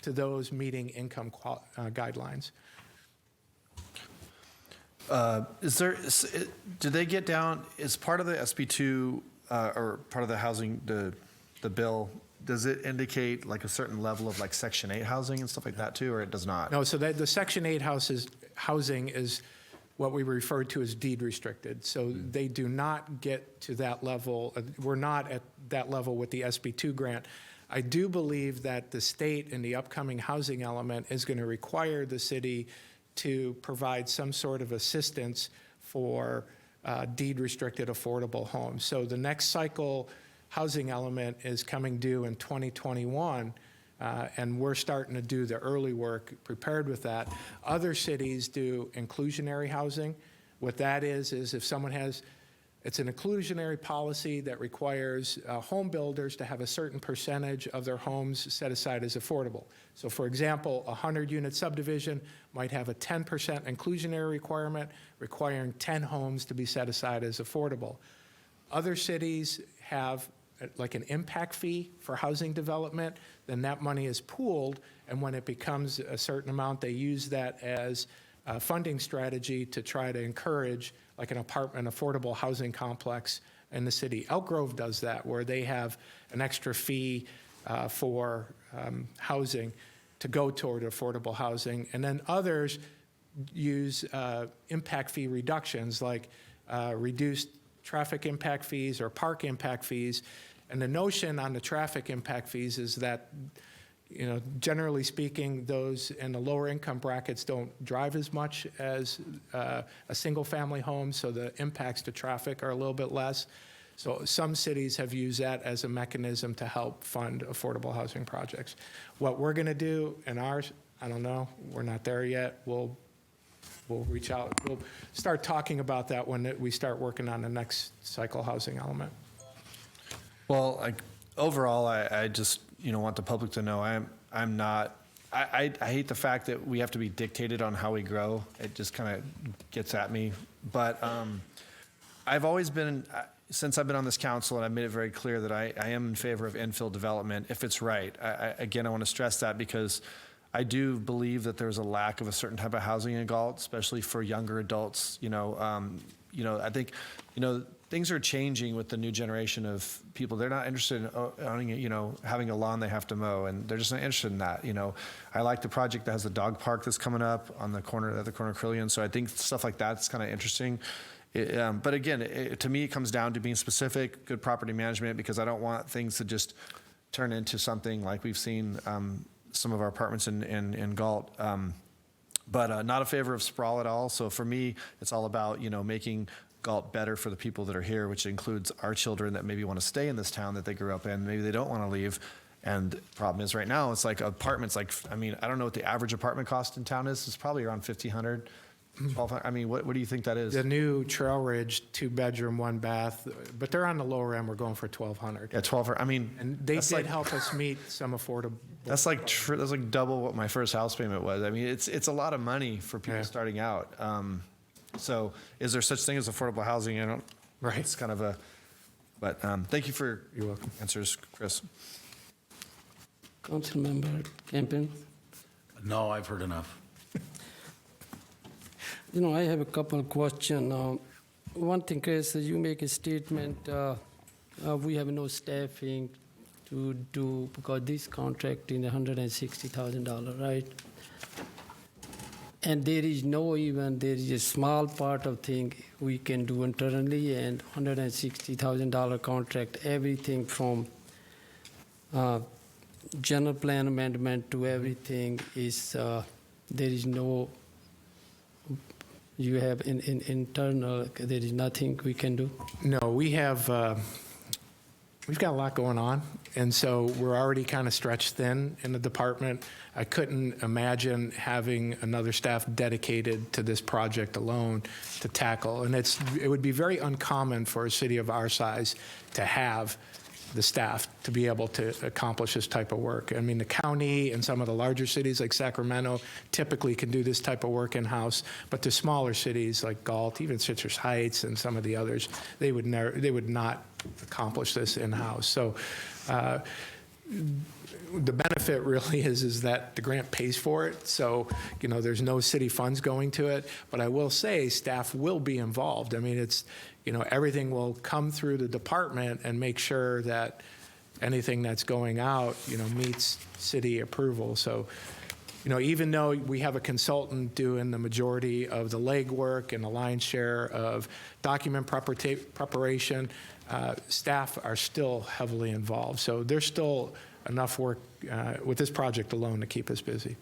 to those meeting income guidelines. Did they get down, is part of the SB2 or part of the housing, the bill, does it indicate like a certain level of like Section 8 housing and stuff like that too, or it does not? No, so the Section 8 housing is what we refer to as deed restricted. So they do not get to that level. We're not at that level with the SB2 grant. I do believe that the state in the upcoming housing element is going to require the city to provide some sort of assistance for deed-restricted affordable homes. So the next cycle housing element is coming due in 2021, and we're starting to do the early work prepared with that. Other cities do inclusionary housing. What that is if someone has, it's an inclusionary policy that requires home builders to have a certain percentage of their homes set aside as affordable. So for example, a 100-unit subdivision might have a 10% inclusionary requirement, requiring 10 homes to be set aside as affordable. Other cities have like an impact fee for housing development, then that money is pooled, and when it becomes a certain amount, they use that as a funding strategy to try to encourage like an apartment affordable housing complex in the city. Elk Grove does that, where they have an extra fee for housing to go toward affordable housing. And then others use impact fee reductions, like reduced traffic impact fees or park impact fees. And the notion on the traffic impact fees is that, generally speaking, those in the lower income brackets don't drive as much as a single family home, so the impacts to traffic are a little bit less. So some cities have used that as a mechanism to help fund affordable housing projects. What we're going to do in ours, I don't know, we're not there yet. We'll reach out. We'll start talking about that when we start working on the next cycle housing element. Well, overall, I just want the public to know I'm not. I hate the fact that we have to be dictated on how we grow. It just kind of gets at me. But I've always been, since I've been on this council, and I've made it very clear that I am in favor of infill development if it's right. Again, I want to stress that because I do believe that there's a lack of a certain type of housing in Galt, especially for younger adults. I think, things are changing with the new generation of people. They're not interested in owning, having a lawn they have to mow, and they're just not interested in that. I like the project that has the dog park that's coming up on the corner of Crillian. So I think stuff like that's kind of interesting. But again, to me, it comes down to being specific, good property management, because I don't want things to just turn into something like we've seen some of our apartments in Galt. But not a favor of sprawl at all. So for me, it's all about, making Galt better for the people that are here, which includes our children that maybe want to stay in this town that they grew up in. Maybe they don't want to leave. And the problem is right now, it's like apartments, I don't know what the average apartment cost in town is. It's probably around $1,500, $1,200. What do you think that is? The new Trail Ridge, 2-bedroom, 1-bath, but they're on the lower end. We're going for $1,200. Yeah, $1,200. And they did help us meet some affordable. That's like double what my first house payment was. It's a lot of money for people starting out. So is there such thing as affordable housing? Right. It's kind of but thank you for your answers, Chris. Councilmember Campin. No, I've heard enough. I have a couple of questions. One thing, Chris, you make a statement, we have no staffing to do, because this contract is $160,000, right? And there is there is a small part of thing we can do internally, and $160,000 contract, everything from general plan amendment to everything is, there is no, you have in internal, there is nothing we can do? No, we've got a lot going on, and so we're already kind of stretched thin in the department. I couldn't imagine having another staff dedicated to this project alone to tackle, and it would be very uncommon for a city of our size to have the staff to be able to accomplish this type of work. The county and some of the larger cities like Sacramento typically can do this type of work in-house, but the smaller cities like Galt, even Citrus Heights and some of the others, they would not accomplish this in-house. So the benefit really is that the grant pays for it. So, there's no city funds going to it, but I will say staff will be involved. It's, everything will come through the department and make sure that anything that's going out, meets city approval. So, even though we have a consultant doing the majority of the legwork and the lion's share of document preparation, staff are still heavily involved. So there's still enough work with this project alone to keep us busy.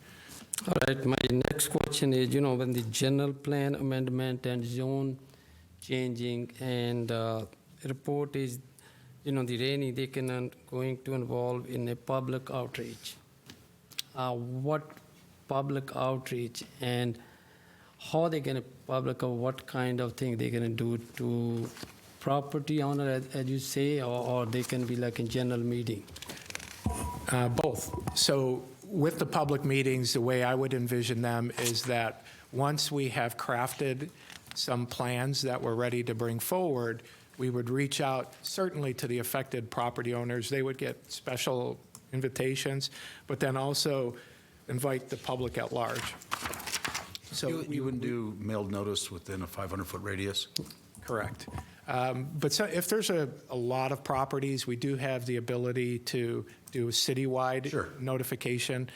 All right, my next question is, when the general plan amendment and zone changing, and report is, the Rainy, they can going to involve in a public outreach. What public outreach and how they going to public, or what kind of thing they going to do to property owner, as you say, or they can be like a general meeting? Both. So with the public meetings, the way I would envision them is that once we have crafted some plans that we're ready to bring forward, we would reach out certainly to the affected property owners. They would get special invitations, but then also invite the public at large. So You wouldn't do mailed notice within a 500-foot radius? Correct. But so if there's a lot of properties, we do have the ability to do a citywide notification.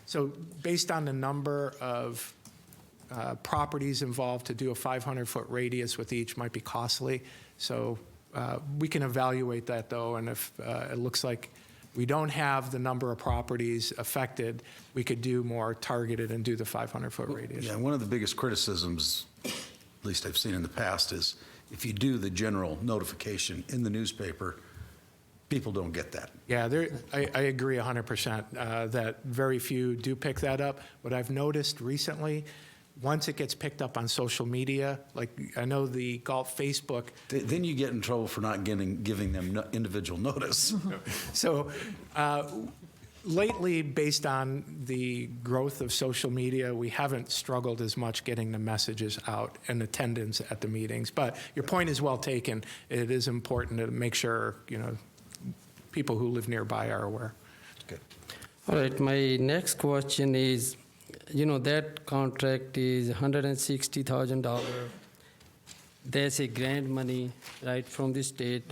So based on the number of properties involved, to do a 500-foot radius with each might be costly. So we can evaluate that, though, and if it looks like we don't have the number of properties affected, we could do more targeted and do the 500-foot radius. Yeah, one of the biggest criticisms, at least I've seen in the past, is if you do the general notification in the newspaper, people don't get that. Yeah, I agree 100% that very few do pick that up. What I've noticed recently, once it gets picked up on social media, like I know the Galt Facebook. Then you get in trouble for not giving them individual notice. So lately, based on the growth of social media, we haven't struggled as much getting the messages out and attendance at the meetings. But your point is well taken. It is important to make sure, people who live nearby are aware. Okay. All right, my next question is, that contract is $160,000. There's a grant money, right, from the state.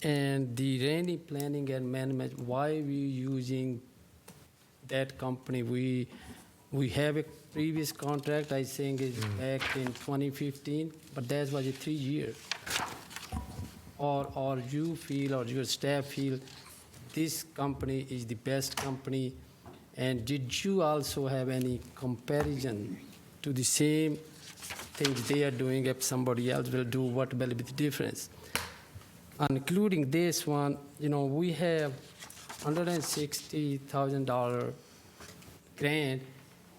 And the Rainy Planning and Management, why we using that company? We have a previous contract, I think is back in 2015, but that was a 3 year. Or you feel, or your staff feel, this company is the best company? And did you also have any comparison to the same things they are doing if somebody else will do, what will be the difference? Including this one, we have $160,000 grant,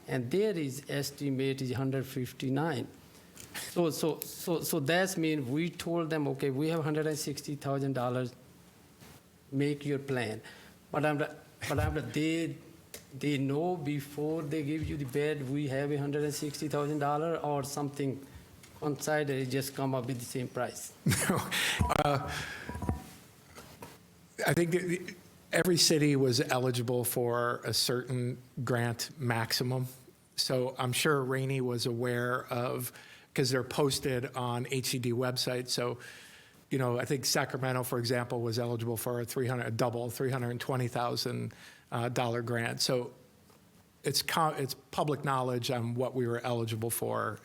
and there is estimate is 159. So that means we told them, okay, we have $160,000, make your plan. But they know before they give you the bid, we have $160,000 or something on side, they just come up with the same price. I think every city was eligible for a certain grant maximum. So I'm sure Rainy was aware of, because they're posted on HCD website. So, I think Sacramento, for example, was eligible for a $320,000 grant. So it's public knowledge on what we were eligible for.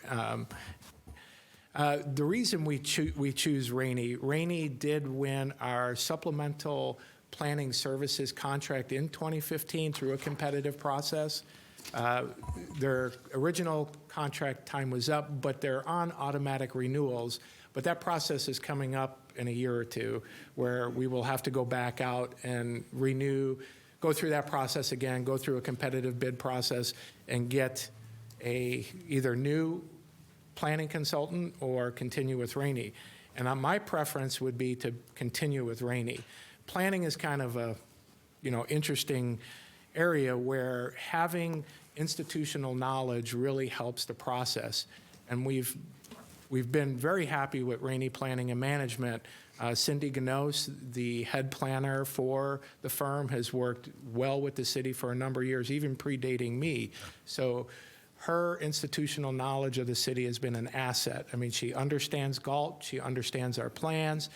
The reason we choose Rainy did win our supplemental planning services contract in 2015 through a competitive process. Their original contract time was up, but they're on automatic renewals. But that process is coming up in a year or two, where we will have to go back out and renew, go through that process again, go through a competitive bid process, and get a either new planning consultant or continue with Rainy. And my preference would be to continue with Rainy. Planning is kind of a, interesting area where having institutional knowledge really helps the process. And we've been very happy with Rainy Planning and Management. Cindy Ganos, the head planner for the firm, has worked well with the city for a number of years, even predating me. So her institutional knowledge of the city has been an asset. I mean, she understands Galt, she understands our plans.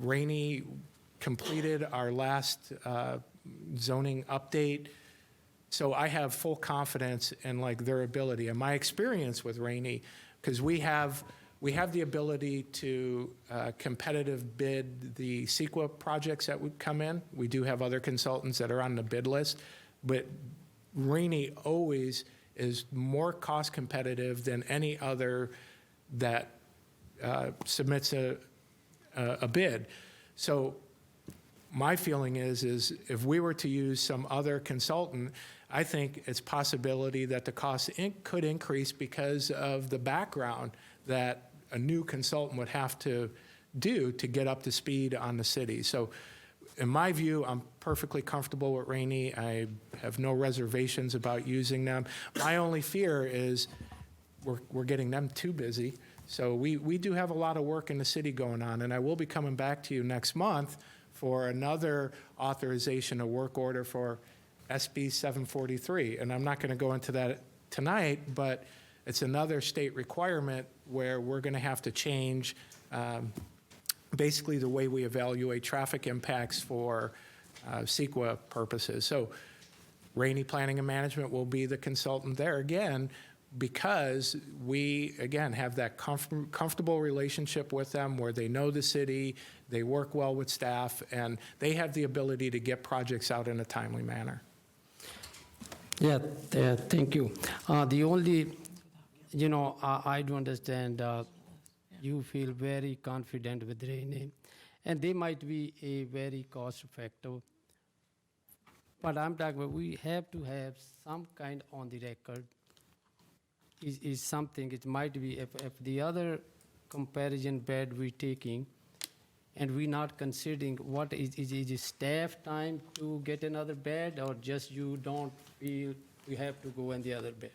Rainy completed our last zoning update. So I have full confidence in their ability. And my experience with Rainy, because we have the ability to competitive bid the CEQA projects that would come in. We do have other consultants that are on the bid list, but Rainy always is more cost competitive than any other that submits a bid. So my feeling is if we were to use some other consultant, I think it's possibility that the cost could increase because of the background that a new consultant would have to do to get up to speed on the city. So in my view, I'm perfectly comfortable with Rainey. I have no reservations about using them. My only fear is we're getting them too busy. So we do have a lot of work in the city going on, and I will be coming back to you next month for another authorization of work order for SB 743. And I'm not going to go into that tonight, but it's another state requirement where we're going to have to change basically the way we evaluate traffic impacts for CEQA purposes. So Rainey Planning and Management will be the consultant there again, because we, again, have that comfortable relationship with them where they know the city, they work well with staff, and they have the ability to get projects out in a timely manner. Yeah, thank you. The only, I do understand you feel very confident with Rainey, and they might be a very cost-effective. But I'm talking about we have to have some kind on the record is something. It might be if the other comparison bed we're taking and we're not considering what is it staff time to get another bed, or just you don't feel you have to go in the other bed?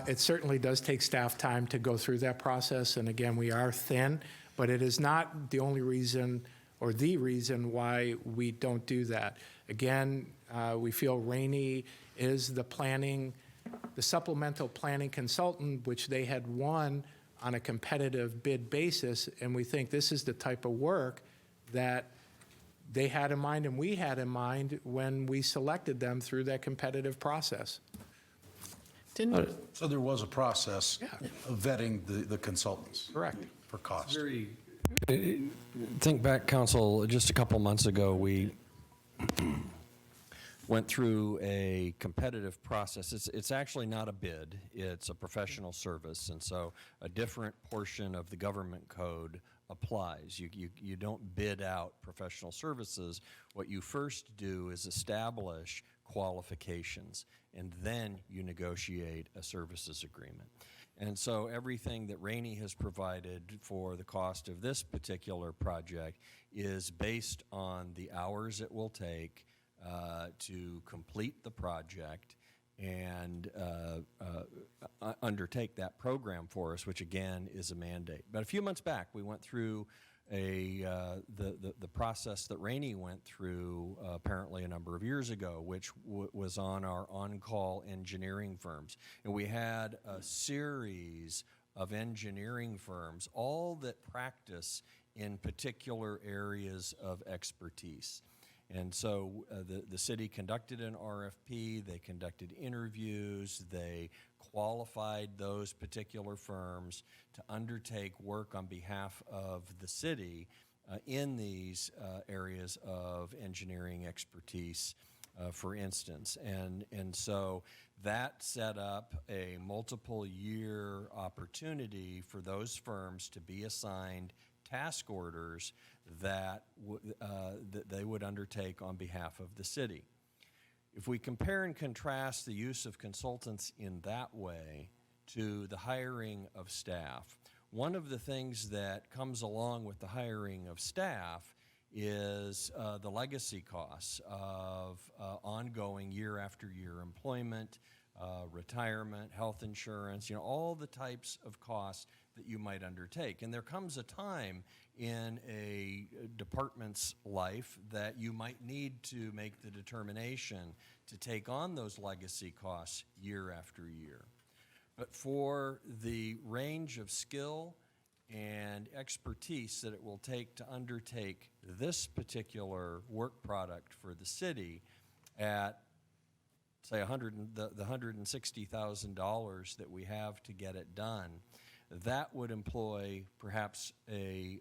It certainly does take staff time to go through that process, and again, we are thin, but it is not the only reason or the reason why we don't do that. Again, we feel Rainey is the supplemental planning consultant, which they had won on a competitive bid basis, and we think this is the type of work that they had in mind and we had in mind when we selected them through that competitive process. So there was a process of vetting the consultants. Correct. For cost. Think back, Council, just a couple months ago, we went through a competitive process. It's actually not a bid, it's a professional service, and so a different portion of the government code applies. You don't bid out professional services. What you first do is establish qualifications, and then you negotiate a services agreement. And so everything that Rainey has provided for the cost of this particular project is based on the hours it will take to complete the project and undertake that program for us, which again is a mandate. But a few months back, we went through the process that Rainey went through apparently a number of years ago, which was on our on-call engineering firms. And we had a series of engineering firms, all that practice in particular areas of expertise. And so the city conducted an RFP, they conducted interviews, they qualified those particular firms to undertake work on behalf of the city in these areas of engineering expertise, for instance. And so that set up a multiple year opportunity for those firms to be assigned task orders that they would undertake on behalf of the city. If we compare and contrast the use of consultants in that way to the hiring of staff, one of the things that comes along with the hiring of staff is the legacy costs of ongoing year after year employment, retirement, health insurance, all the types of costs that you might undertake. And there comes a time in a department's life that you might need to make the determination to take on those legacy costs year after year. But for the range of skill and expertise that it will take to undertake this particular work product for the city at, say, the $160,000 that we have to get it done, that would employ perhaps a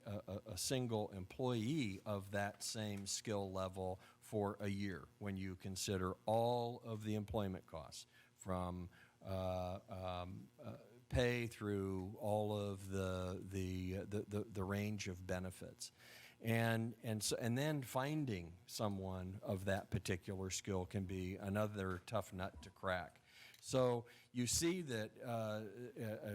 single employee of that same skill level for a year when you consider all of the employment costs, from pay through all of the range of benefits. And then finding someone of that particular skill can be another tough nut to crack. So you see that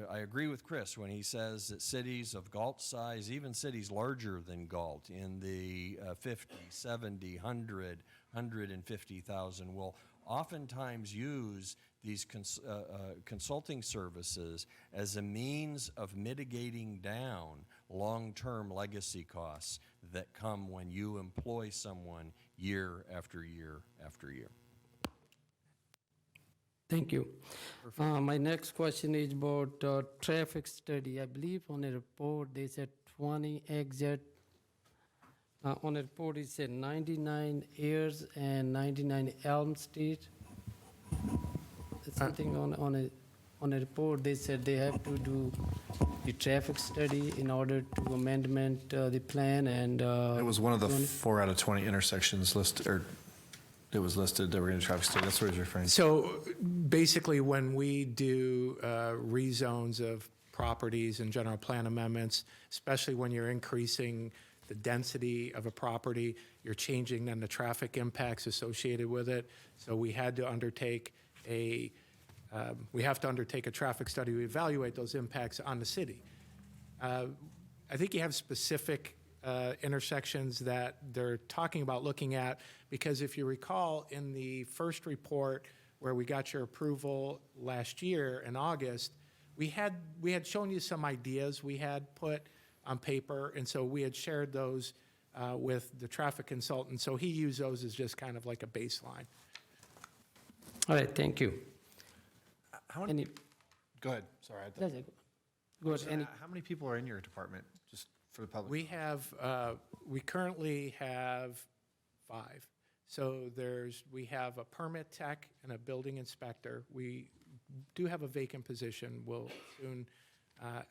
I agree with Chris when he says that cities of Galt size, even cities larger than Galt in the 50, 70, 100, 150,000 will oftentimes use these consulting services as a means of mitigating down long-term legacy costs that come when you employ someone year after year after year. Thank you. My next question is about traffic study. I believe on a report they said 20 exit. On a report it said 99 Ayers and 99 Elm Street. Something on a report they said they have to do the traffic study in order to amendment the plan and. It was one of the 4 out of 20 intersections listed, or it was listed that were in a traffic study. That's what he's referring to. So basically, when we do rezones of properties and general plan amendments, especially when you're increasing the density of a property, you're changing then the traffic impacts associated with it. So we had to undertake a traffic study to evaluate those impacts on the city. I think you have specific intersections that they're talking about looking at, because if you recall in the first report where we got your approval last year in August, we had shown you some ideas we had put on paper, and so we had shared those with the traffic consultant, so he used those as just kind of like a baseline. All right, thank you. How many? Go ahead. Sorry. Go ahead. How many people are in your department, just for the public? We currently have 5. So we have a permit tech and a building inspector. We do have a vacant position we'll soon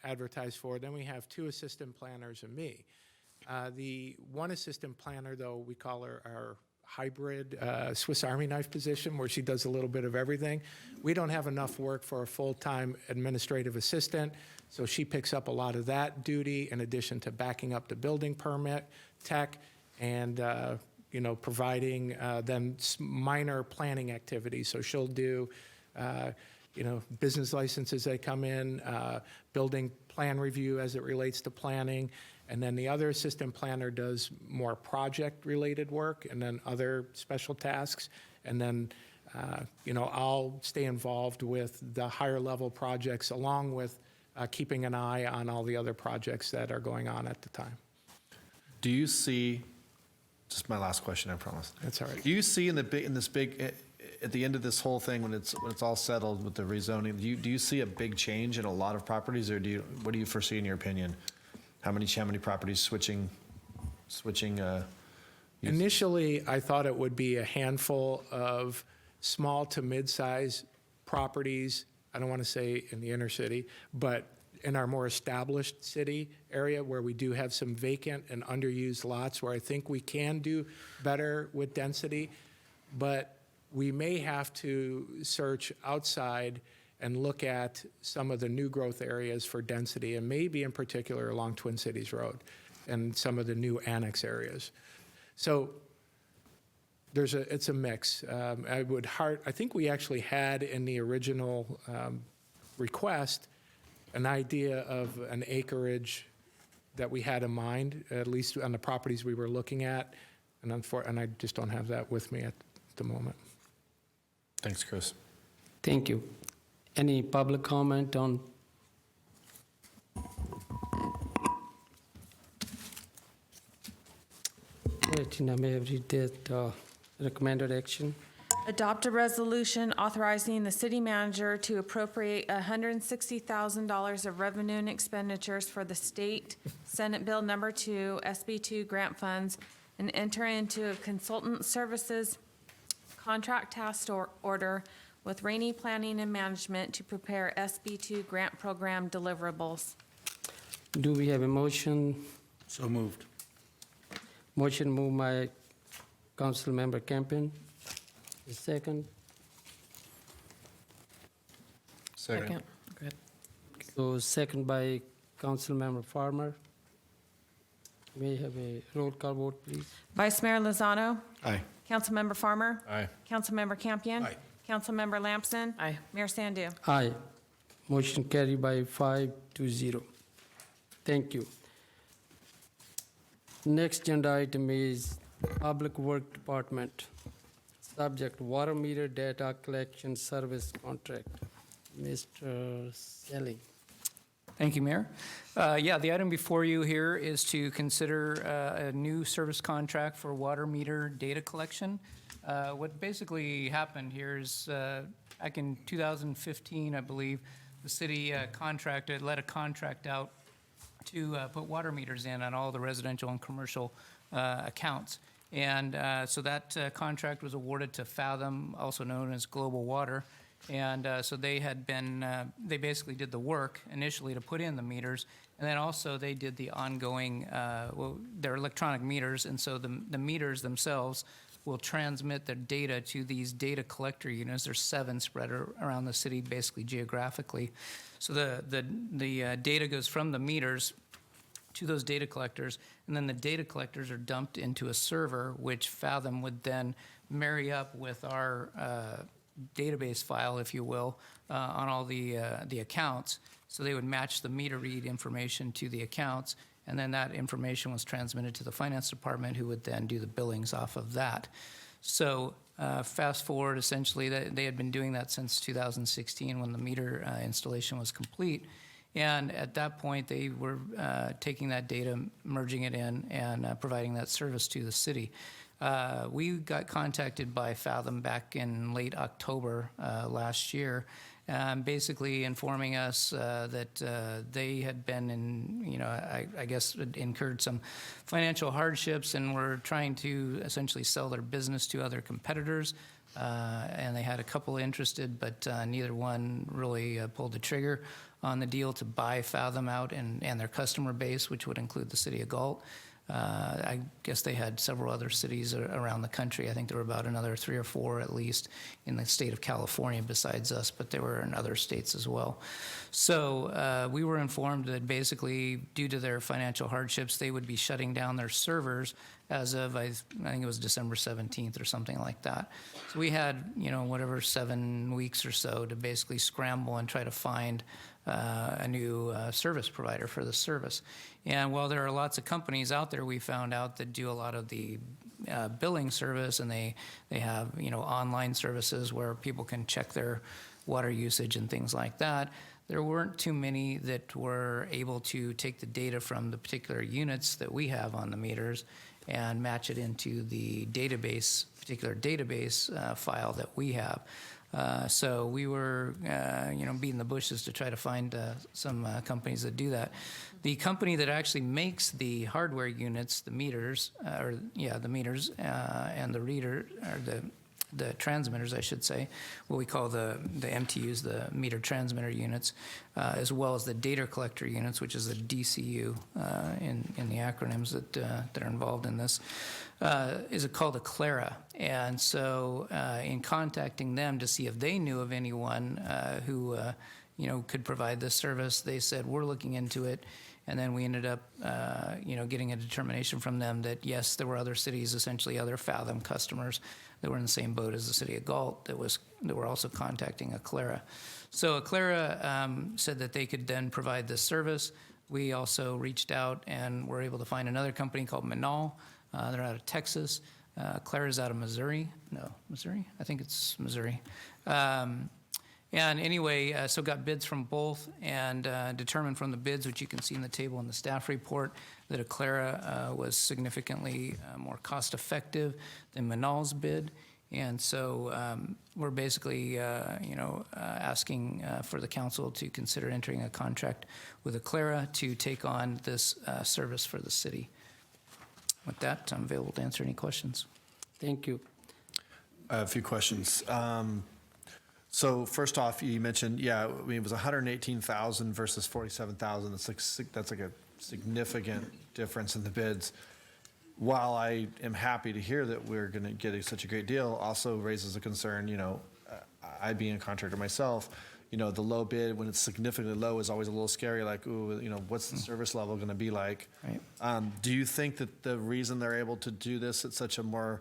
advertise for. Then we have 2 assistant planners and me. The one assistant planner, though, we call her our hybrid Swiss Army knife position, where she does a little bit of everything. We don't have enough work for a full-time administrative assistant, so she picks up a lot of that duty in addition to backing up the building permit tech and providing then minor planning activities. So she'll do business licenses that come in, building plan review as it relates to planning. And then the other assistant planner does more project-related work and then other special tasks. And then, I'll stay involved with the higher-level projects along with keeping an eye on all the other projects that are going on at the time. Do you see, just my last question, I promise. That's all right. Do you see at the end of this whole thing, when it's all settled with the rezoning, do you see a big change in a lot of properties, or what do you foresee in your opinion? How many properties switching? Initially, I thought it would be a handful of small to mid-size properties. I don't want to say in the inner city, but in our more established city area where we do have some vacant and underused lots where I think we can do better with density. But we may have to search outside and look at some of the new growth areas for density, and maybe in particular along Twin Cities Road and some of the new annex areas. So it's a mix. I think we actually had in the original request an idea of an acreage that we had in mind, at least on the properties we were looking at, and I just don't have that with me at the moment. Thanks, Chris. Thank you. Any public comment on? Tina, may I read that recommended action? Adopt a resolution authorizing the city manager to appropriate $160,000 of revenue and expenditures for the state Senate Bill Number 2, SB2 grant funds, and enter into a consultant services contract task order with Rainey Planning and Management to prepare SB2 grant program deliverables. Do we have a motion? So moved. Motion moved by Council Member Campion. A second. Second. Go ahead. So second by Councilmember Farmer. May I have a roll call vote, please? Vice Mayor Lozano? Aye. Councilmember Farmer? Aye. Councilmember Campion? Aye. Councilmember Lamson? Aye. Mayor Sandu? Aye. Motion carried by 5-0. Thank you. Next agenda item is Public Work Department. Subject, water meter data collection service contract. Mr. Selling. Thank you, Mayor. Yeah, the item before you here is to consider a new service contract for water meter data collection. What basically happened here is back in 2015, I believe, the city let a contract out to put water meters in on all the residential and commercial accounts. And so that contract was awarded to Fathom, also known as Global Water. And so they basically did the work initially to put in the meters, and then also they did the ongoing, they're electronic meters, and so the meters themselves will transmit their data to these data collector units. There's 7 spread around the city, basically geographically. So the data goes from the meters to those data collectors, and then the data collectors are dumped into a server, which Fathom would then marry up with our database file, if you will, on all the accounts. So they would match the meter read information to the accounts, and then that information was transmitted to the finance department, who would then do the billings off of that. So fast forward, essentially, they had been doing that since 2016 when the meter installation was complete. And at that point, they were taking that data, merging it in, and providing that service to the city. We got contacted by Fathom back in late October last year, basically informing us that they had been I guess incurred some financial hardships and were trying to essentially sell their business to other competitors. And they had a couple interested, but neither one really pulled the trigger on the deal to buy Fathom out and their customer base, which would include the city of Galt. I guess they had several other cities around the country. I think there were about another 3 or 4 at least in the state of California besides us, but there were in other states as well. So we were informed that basically due to their financial hardships, they would be shutting down their servers as of, I think it was December 17th or something like that. So we had, 7 weeks or so to basically scramble and try to find a new service provider for the service. And while there are lots of companies out there, we found out that do a lot of the billing service, and they have online services where people can check their water usage and things like that. There weren't too many that were able to take the data from the particular units that we have on the meters and match it into the particular database file that we have. So we were, beating the bushes to try to find some companies that do that. The company that actually makes the hardware units, the meters, the meters and the reader, or the transmitters, I should say, what we call the MTUs, the meter transmitter units, as well as the data collector units, which is the DCU in the acronyms that are involved in this, is called Aclara. And so in contacting them to see if they knew of anyone who could provide this service, they said, we're looking into it. And then we ended up, getting a determination from them that, yes, there were other cities, essentially other Fathom customers that were in the same boat as the city of Galt that were also contacting Aclara. So Aclara said that they could then provide this service. We also reached out and were able to find another company called Manal. They're out of Texas. Aclara's out of Missouri. No, Missouri? I think it's Missouri. And anyway, so got bids from both and determined from the bids, which you can see in the table in the staff report, that Aclara was significantly more cost-effective than Manal's bid. And so we're basically, asking for the council to consider entering a contract with Aclara to take on this service for the city. With that, I'm available to answer any questions. Thank you. A few questions. So first off, you mentioned, it was 118,000 versus 47,000. That's like a significant difference in the bids. While I am happy to hear that we're going to get such a great deal, also raises a concern. I being a contractor myself, the low bid when it's significantly low is always a little scary, like, ooh, what's the service level going to be like? Right. Do you think that the reason they're able to do this at such a lower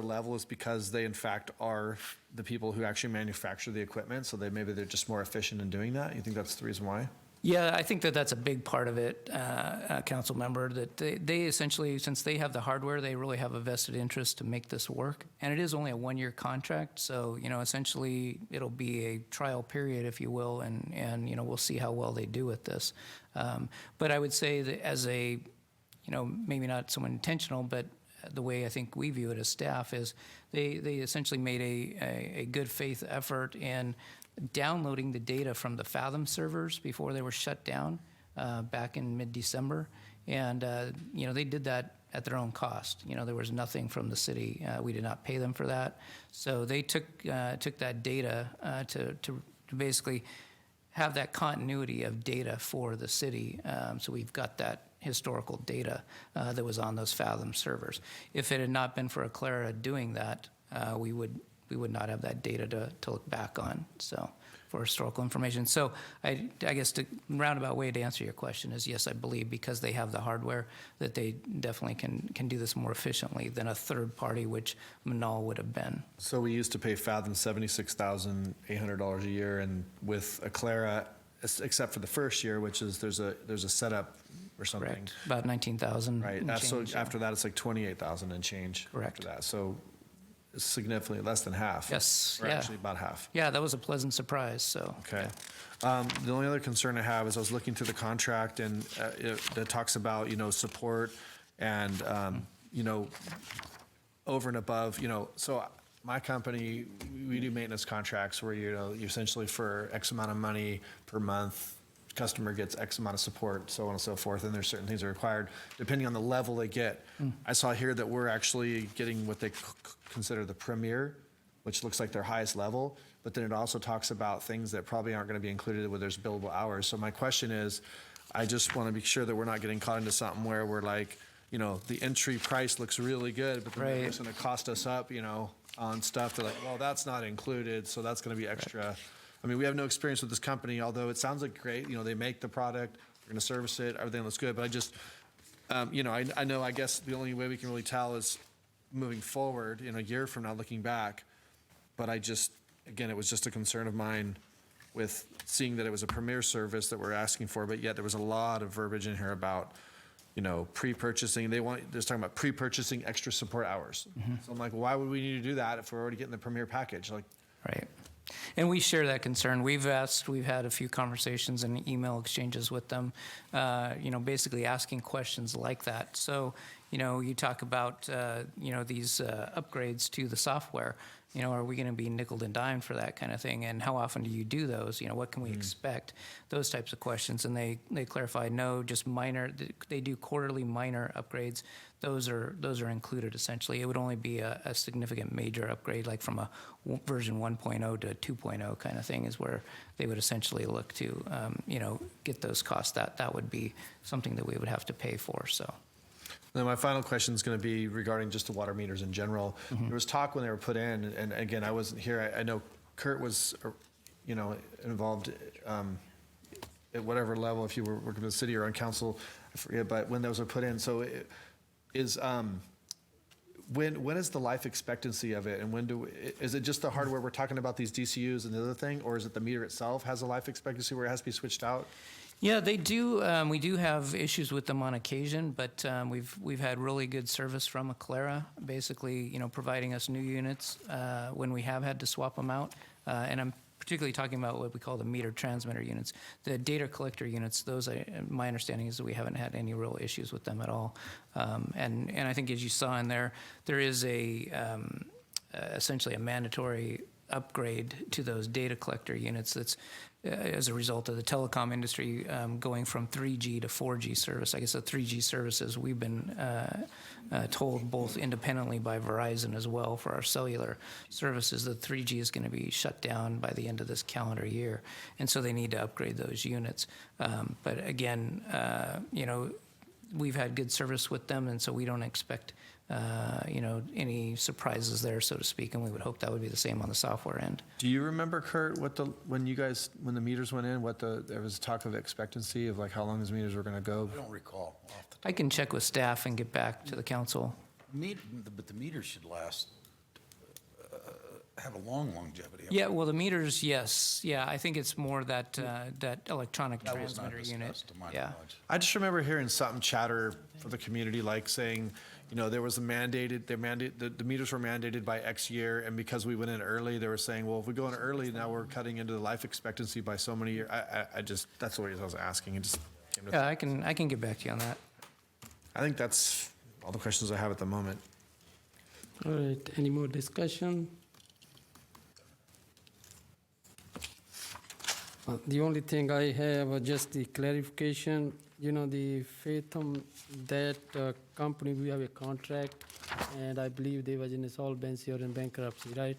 level is because they in fact are the people who actually manufacture the equipment, so maybe they're just more efficient in doing that? You think that's the reason why? Yeah, I think that that's a big part of it, council member, that they essentially, since they have the hardware, they really have a vested interest to make this work. And it is only a one-year contract, so, essentially it'll be a trial period, if you will, and we'll see how well they do with this. But I would say that as a, maybe not so intentional, but the way I think we view it as staff is they essentially made a good faith effort in downloading the data from the Fathom servers before they were shut down back in mid-December. And, they did that at their own cost. There was nothing from the city. We did not pay them for that. So they took that data to basically have that continuity of data for the city. So we've got that historical data that was on those Fathom servers. If it had not been for Aclara doing that, we would not have that data to look back on, so, for historical information. So I guess the roundabout way to answer your question is yes, I believe because they have the hardware that they definitely can do this more efficiently than a third party, which Manal would have been. So we used to pay Fathom $76,800 a year, and with Aclara, except for the first year, which is there's a setup or something. Correct, about 19,000. Right, so after that, it's like 28,000 and change. Correct. After that, so it's significantly less than half. Yes, Or yeah. actually about half. Yeah, that was a pleasant surprise, so. Okay. The only other concern I have is I was looking through the contract and that talks about, support and, over and above, so my company, we do maintenance contracts where, you essentially for X amount of money per month, customer gets X amount of support, so on and so forth, and there's certain things that are required depending on the level they get. I saw here that we're actually getting what they consider the premier, which looks like their highest level, but then it also talks about things that probably aren't going to be included where there's billable hours. So my question is, I just want to be sure that we're not getting caught into something where we're like, the entry price looks really good, but then Right. it's going to cost us up, on stuff. They're like, well, that's not included, so that's going to be extra. Right. I mean, we have no experience with this company, although it sounds like great. They make the product, we're going to service it, everything looks good. But I just, I know, I guess the only way we can really tell is moving forward in a year from now, looking back. But again, it was just a concern of mine with seeing that it was a premier service that we're asking for, but yet there was a lot of verbiage in here about, pre-purchasing. They're talking about pre-purchasing extra support hours. So I'm like, why would we need to do that if we're already getting the premier package? Right. And we share that concern. We've had a few conversations and email exchanges with them, basically asking questions like that. So, you talk about, these upgrades to the software. Are we going to be nickeled and dimed for that kind of thing? And how often do you do those? What can we expect? Those types of questions. And they clarify, no, just minor. They do quarterly minor upgrades. Those are included essentially. It would only be a significant major upgrade, like from a version 1.0 to 2.0 kind of thing, is where they would essentially look to, get those costs. That would be something that we would have to pay for. So. Then my final question is going to be regarding just the water meters in general. There was talk when they were put in, and again, I wasn't here. I know Kurt was, involved at whatever level, if you were working with the city or on council, I forget, but when those were put in. So when is the life expectancy of it, and is it just the hardware we're talking about, these DCUs and the other thing, or is it the meter itself has a life expectancy where it has to be switched out? Yeah, they do. We do have issues with them on occasion, but we've had really good service from Aclara, basically, providing us new units when we have had to swap them out. And I'm particularly talking about what we call the meter transmitter units. The data collector units, those, my understanding is that we haven't had any real issues with them at all. And I think as you saw in there is essentially a mandatory upgrade to those data collector units that's as a result of the telecom industry going from 3G to 4G service. I guess the 3G services, we've been told both independently by Verizon as well for our cellular services that 3G is going to be shut down by the end of this calendar year. And so they need to upgrade those units. But again, we've had good service with them, and so we don't expect any surprises there, so to speak, and we would hope that would be the same on the software end. Do you remember, Kurt, when the meters went in, there was talk of expectancy of like how long those meters were going to go? I don't recall. Off the top. I can check with staff and get back to the council. But the meters should last, have a long longevity. Yeah, well, the meters, yes. Yeah, I think it's more that electronic That was not transmitter unit. discussed, to my Yeah. knowledge. I just remember hearing something chatter for the community, like saying, there was the meters were mandated by X year, and because we went in early, they were saying, well, if we go in early, now we're cutting into the life expectancy by so many years. That's what I was asking. It just came to Yeah, I can get back to you on that. I think that's all the questions I have at the moment. All right, any more discussion? The only thing I have is just the clarification, the Fathom, that company, we have a contract, and I believe they was in insolvency or in bankruptcy, right?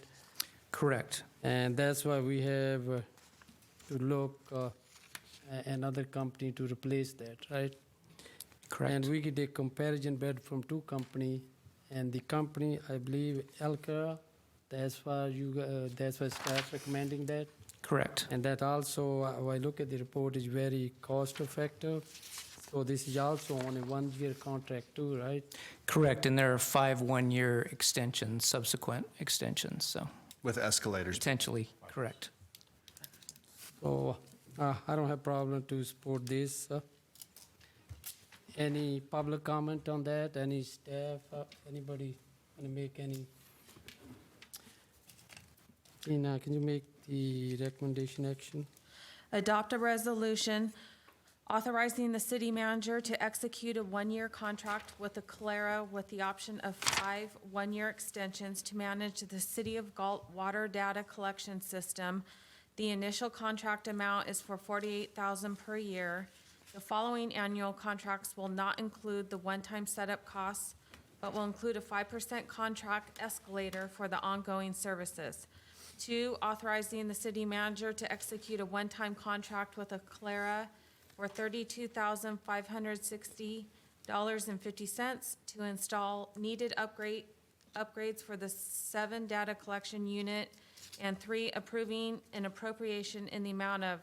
Correct. And that's why we have to look another company to replace that, right? Correct. And we get a comparison bid from two companies, and the company, I believe, Elkara, that's why staff recommending that. Correct. And that also, I look at the report, is very cost effective. So this is also on a 1-year contract too, right? Correct, and there are 5 one-year extensions, subsequent extensions, so With escalators. potentially, correct. So I don't have problem to support this. Any public comment on that? Any staff? Anybody want to make any? Tina, can you make the recommendation action? Adopt a resolution authorizing the city manager to execute a 1-year contract with Aclara with the option of 5 one-year extensions to manage the City of Galt water data collection system. The initial contract amount is for $48,000 per year. The following annual contracts will not include the one-time setup costs, but will include a 5% contract escalator for the ongoing services. 2, authorizing the city manager to execute a one-time contract with Aclara for $32,560.50 to install needed upgrades for the 7 data collection unit, and 3, approving an appropriation in the amount of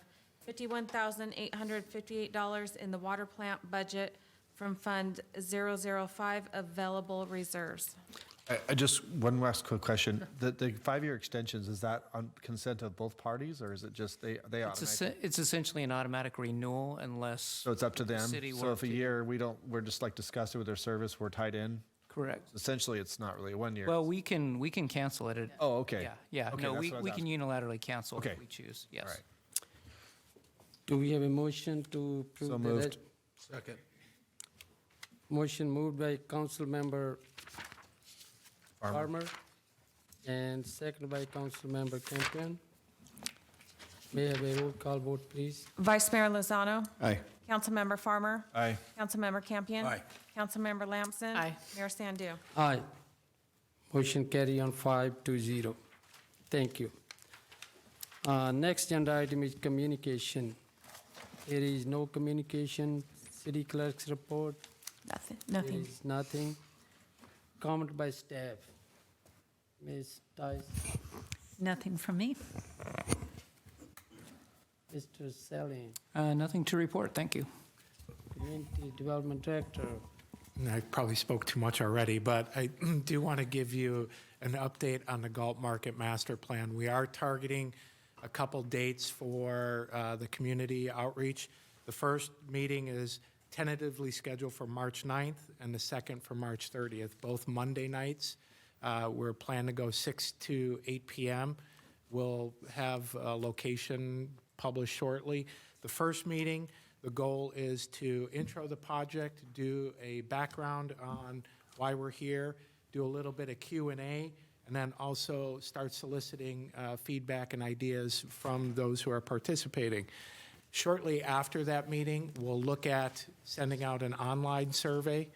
$51,858 in the water plant budget from Fund 005 available reserves. One last quick question. The 5-year extensions, is that on consent of both parties, or is it just they automatically? It's essentially an automatic renewal unless. So it's up to them? City So were if a to- year, we're just like discussed it with their service, we're tied in? Correct. Essentially, it's not really a 1 year. Well, we can cancel it. Oh, okay. Yeah. Okay, No, that's we what I was can unilaterally cancel Okay. if we choose, yes. All right. Do we have a motion to approve? So the moved. Second. Motion moved by Council Member Farmer and seconded by Council Member Campion. May I have a roll call vote, please? Vice Mayor Lozano? Aye. Councilmember Farmer? Aye. Councilmember Campion? Aye. Councilmember Lamson? Aye. Mayor Sandu? Aye. Motion carry on 5-0. Thank you. Next agenda item is communication. There is no communication. City clerk's report. Nothing. There is nothing. Comment by staff. Ms. Tice, Nothing from me. Mr. Selling, Nothing to report, thank you. Community Development Director. And I probably spoke too much already, but I do want to give you an update on the Galt Market Master Plan. We are targeting a couple dates for the community outreach. The first meeting is tentatively scheduled for March 9th and the second for March 30th, both Monday nights. We're planning to go 6 to 8 p.m. We'll have a location published shortly. The first meeting, the goal is to intro the project, do a background on why we're here, do a little bit of Q&A, and then also start soliciting feedback and ideas from those who are participating. Shortly after that meeting, we'll look at sending out an online survey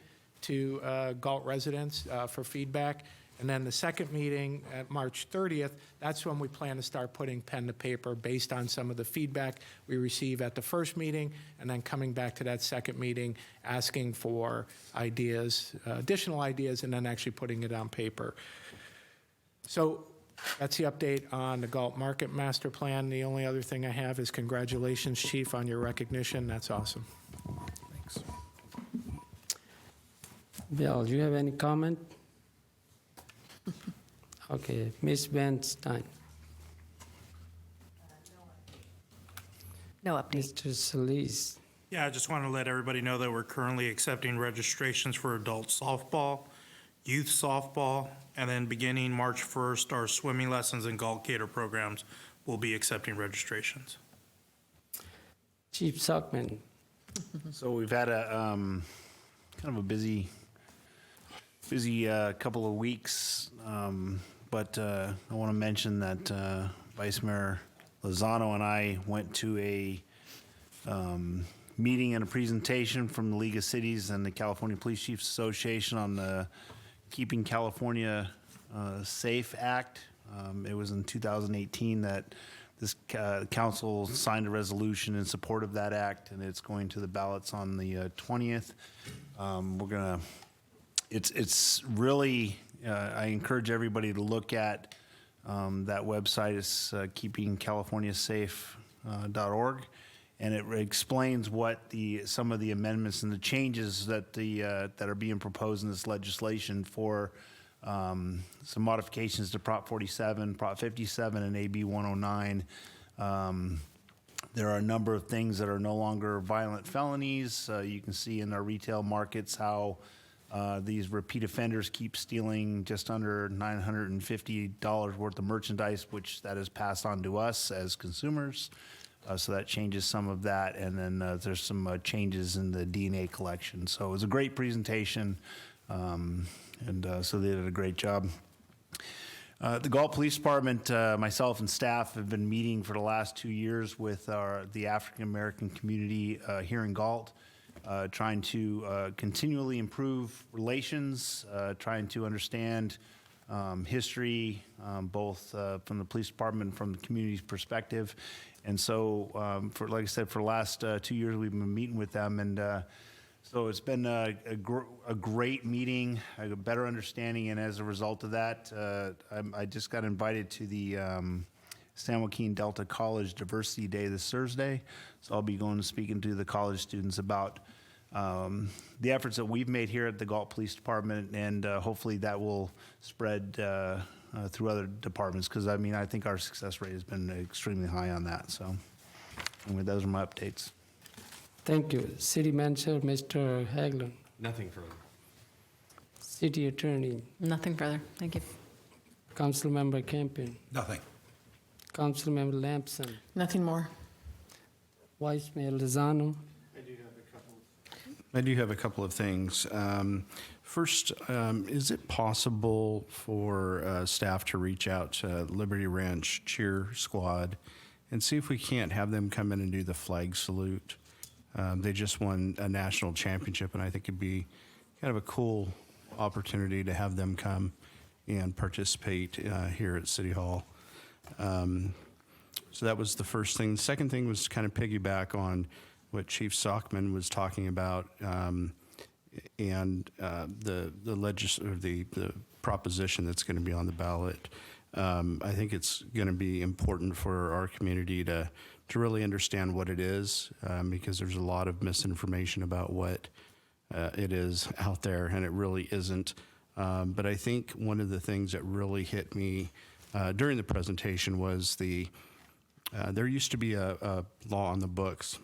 to Galt residents for feedback. And then the second meeting at March 30th, that's when we plan to start putting pen to paper based on some of the feedback we receive at the first meeting, and then coming back to that second meeting, asking for ideas, additional ideas, and then actually putting it on paper. So that's the update on the Galt Market Master Plan. The only other thing I have is congratulations, Chief, on your recognition. That's awesome. Thanks. Bill, do you have any comment? Okay, Ms. Van Stein. No update. Mr. Solis. Yeah, I just want to let everybody know that we're currently accepting registrations for adult softball, youth softball, and then beginning March 1st, our swimming lessons and Galt Gator programs will be accepting registrations. Chief Sockman. So we've had a kind of a busy couple of weeks, but I want to mention that Vice Mayor Lozano and I went to a meeting and a presentation from the League of Cities and the California Police Chiefs Association on the Keeping California Safe Act. It was in 2018 that this council signed a resolution in support of that act, and it's going to the ballots on the 20th. It's really, I encourage everybody to look at that website. It's keepingcaliforniasafe.org, and it explains what some of the amendments and the changes that are being proposed in this legislation for some modifications to Prop 47, Prop 57, and AB 109. There are a number of things that are no longer violent felonies. You can see in our retail markets how these repeat offenders keep stealing just under $950 worth of merchandise, which that is passed on to us as consumers. So that changes some of that. And then there's some changes in the DNA collection. So it was a great presentation. So they did a great job. The Galt Police Department, myself and staff have been meeting for the last 2 years with the African-American community here in Galt, trying to continually improve relations, trying to understand history, both from the police department and from the community's perspective. And so, like I said, for the last 2 years, we've been meeting with them, and so it's been a great meeting, a better understanding, and as a result of that, I just got invited to the San Joaquin Delta College Diversity Day this Thursday. So I'll be going and speaking to the college students about the efforts that we've made here at the Galt Police Department, and hopefully that will spread through other departments, because I mean, I think our success rate has been extremely high on that. So anyway, those are my updates. Thank you. City Manager, Mr. Haglund. Nothing further. City Attorney, Nothing further. Thank you. Councilmember Campion, Nothing. Councilmember Lampson, Nothing more. Vice Mayor Lozano. I do have a couple of things. First, is it possible for staff to reach out to Liberty Ranch Cheer Squad and see if we can't have them come in and do the flag salute? They just won a national championship, and I think it'd be kind of a cool opportunity to have them come and participate here at City Hall. So that was the first thing. The second thing was kind of piggyback on what Chief Sockman was talking about, and the proposition that's going to be on the ballot. I think it's going to be important for our community to really understand what it is, because there's a lot of misinformation about what it is out there, and it really isn't. But I think one of the things that really hit me during the presentation was there used to be a law on the books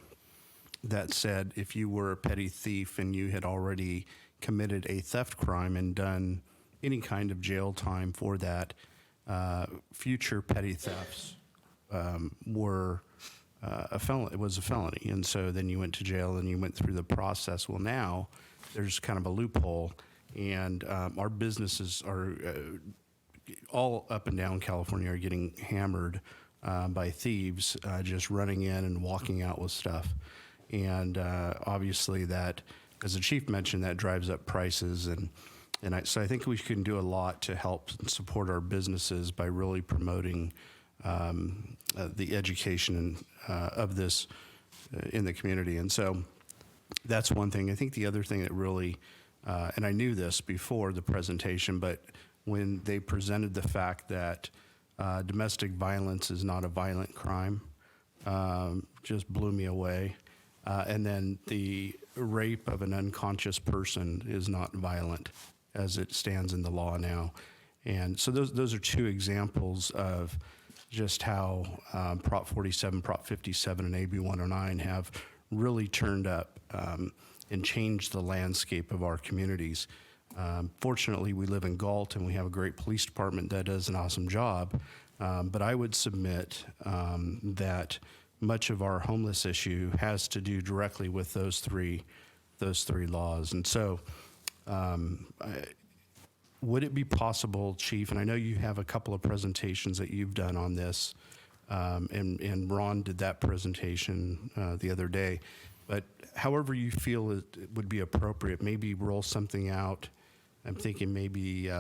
that said if you were a petty thief and you had already committed a theft crime and done any kind of jail time for that, future petty thefts were a felony. It was a felony, and so then you went to jail and you went through the process. Well, now there's kind of a loophole, and our businesses are all up and down California are getting hammered by thieves just running in and walking out with stuff. And obviously that, as the chief mentioned, that drives up prices. And So I think we can do a lot to help support our businesses by really promoting the education of this in the community. And so that's one thing. I think the other thing that really, and I knew this before the presentation, but when they presented the fact that domestic violence is not a violent crime, just blew me away. And then the rape of an unconscious person is not violent as it stands in the law now. And so those are two examples of just how Prop 47, Prop 57, and AB 109 have really turned up and changed the landscape of our communities. Fortunately, we live in Galt, and we have a great police department that does an awesome job. But I would submit that much of our homeless issue has to do directly with those three laws. And so would it be possible, Chief, and I know you have a couple of presentations that you've done on this, and Ron did that presentation the other day, but however you feel it would be appropriate, maybe roll something out. I'm thinking maybe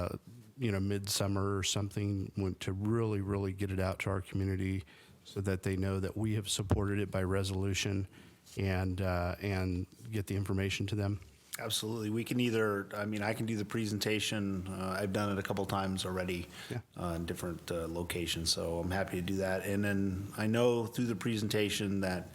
midsummer or something to really, really get it out to our community so that they know that we have supported it by resolution and get the information to them. Absolutely. We can I can do the presentation. I've done it a couple times already in different locations, so I'm happy to do that. And then I know through the presentation that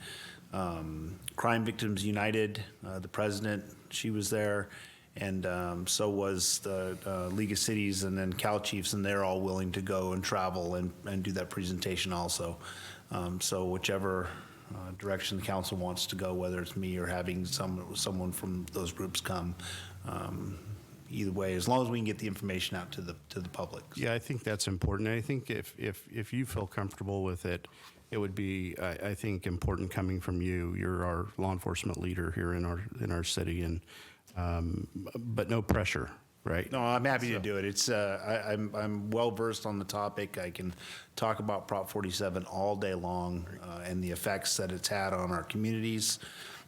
Crime Victims United, the president, she was there, and so was the League of Cities and then Cal Chiefs, and they're all willing to go and travel and do that presentation also. So whichever direction the council wants to go, whether it's me or having someone from those groups come, either way, as long as we can get the information out to the public. Yeah, I think that's important. And I think if you feel comfortable with it, it would be, I think, important coming from you. You're our law enforcement leader here in our city, and but no pressure, right? No, I'm happy to do it. It's I'm well versed on the topic. I can talk about Prop 47 all day long and the effects that it's had on our communities.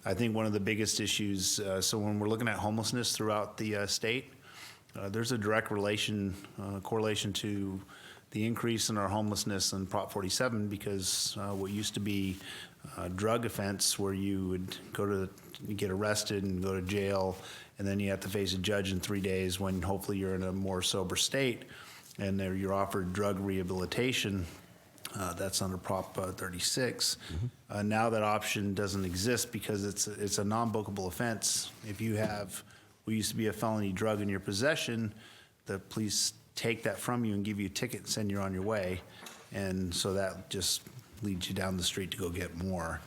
I think one of the biggest issues. So when we're looking at homelessness throughout the state, there's a direct correlation to the increase in our homelessness in Prop 47, because what used to be a drug offense where you would get arrested and go to jail, and then you have to face a judge in 3 days when hopefully you're in a more sober state, and there you're offered drug rehabilitation. That's under Prop 36. Mm-hmm. Now that option doesn't exist because it's a non-bookable offense. If you have what used to be a felony drug in your possession, the police take that from you and give you a ticket and send you on your way. And so that just leads you down the street to go get more.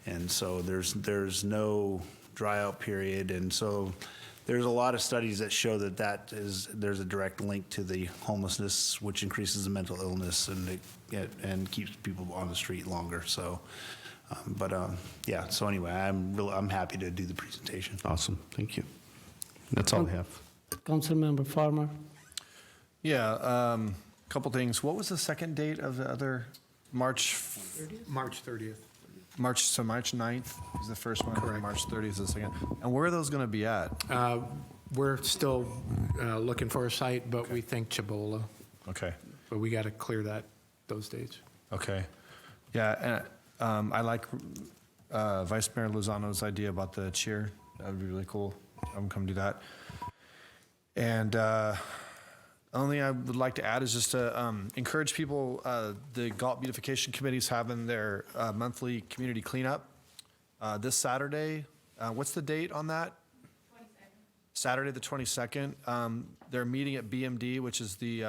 And so there's no dry out period. And so there's a lot of studies that show that there's a direct link to the homelessness, which increases the mental illness and keeps people on the street longer. So, yeah. So anyway, I'm happy to do the presentation. Awesome. Thank you. That's all I have. Councilmember Farmer. Yeah, couple things. What was the second date of the other March 30th. March 9th is the first one. Correct. March 30th is the second. And where are those going to be at? We're still looking for a site, but we think Cibola. Okay. But we got to clear those dates. Okay. Yeah, and I like Vice Mayor Lozano's idea about the cheer. That would be really cool. I'm come do that. And only thing I would like to add is just to encourage people. The Galt Beautification Committee is having their monthly community cleanup this Saturday. What's the date on that? 22nd. Saturday the 22nd. They're meeting at BMD, which is the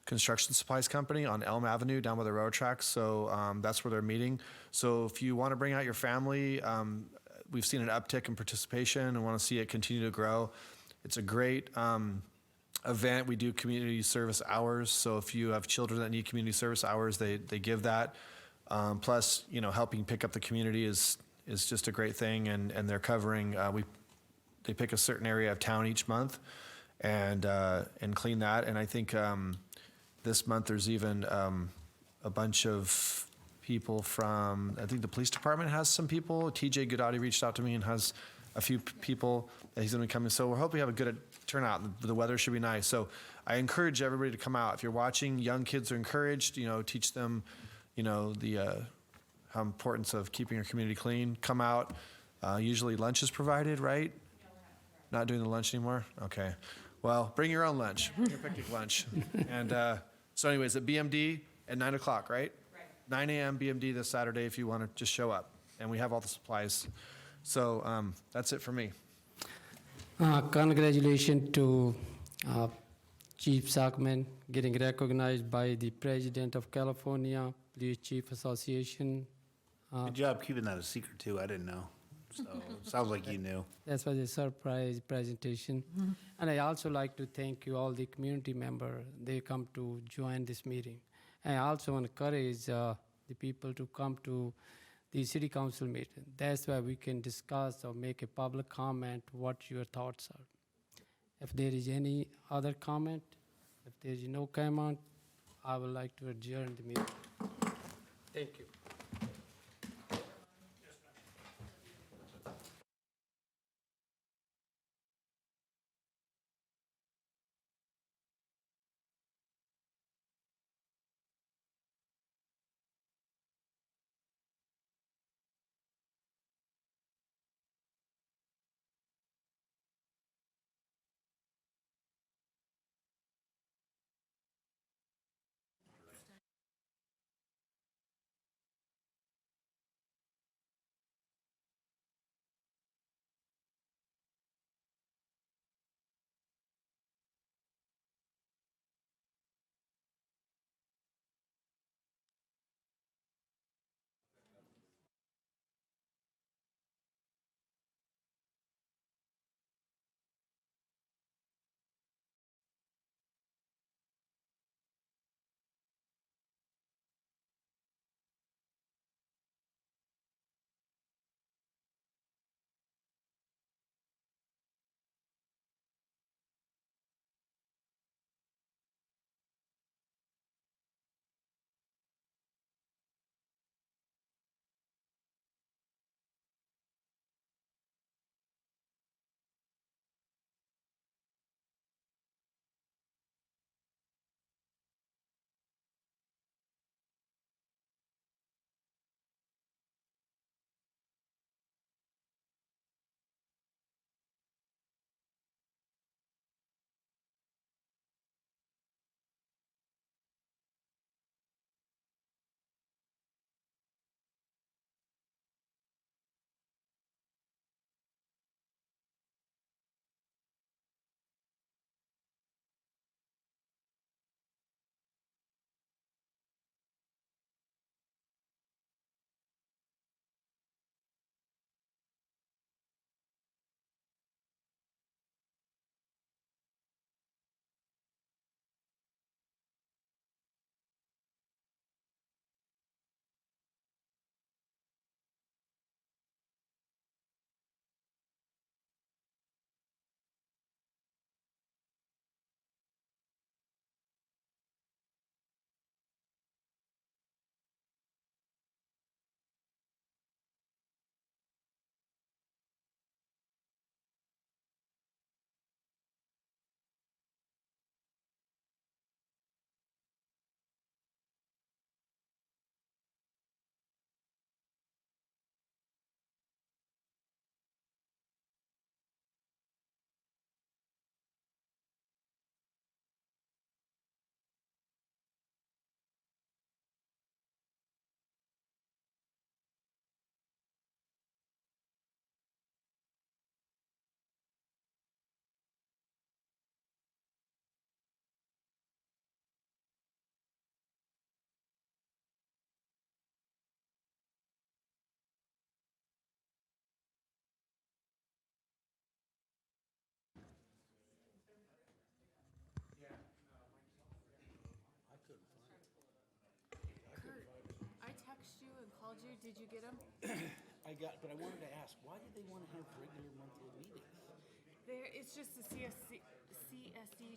construction supplies company on Elm Avenue down by the railroad tracks. So that's where they're meeting. So if you want to bring out your family, we've seen an uptick in participation and want to see it continue to grow. It's a great event. We do community service hours. So if you have children that need community service hours, they give that. Plus, helping pick up the community is just a great thing. And they're covering, they pick a certain area of town each month and clean that. And I think this month there's even a bunch of people from, I think the police department has some people. TJ Goodati reached out to me and has a few people that he's going to be coming. So we're hoping we have a good turnout. The weather should be nice. So I encourage everybody to come out. If you're watching, young kids are encouraged, teach them, the how importance of keeping your community clean. Come out. Usually lunch is provided, right? Not doing the lunch anymore? Okay. Well, bring your own lunch. Bring your picnic lunch. And so anyways, at BMD at 9 o'clock, right? Right. 9 a.m. BMD this Saturday if you want to just show up. And we have all the supplies. So that's it for me. Congratulations to Chief Sackman getting recognized by the President of California Police Chief Association. Good job keeping that a secret, too. I didn't know. So it sounds like you knew. That was a surprise presentation. And I also like to thank you all the community members. They come to join this meeting. And I also encourage the people to come to the city council meeting. That's where we can discuss or make a public comment what your thoughts are. If there is any other comment, if there is no comment, I would like to adjourn the meeting. Thank you. Called you, did you get them? But I wanted to ask, why did they want to have regular monthly meetings? It's just the CSD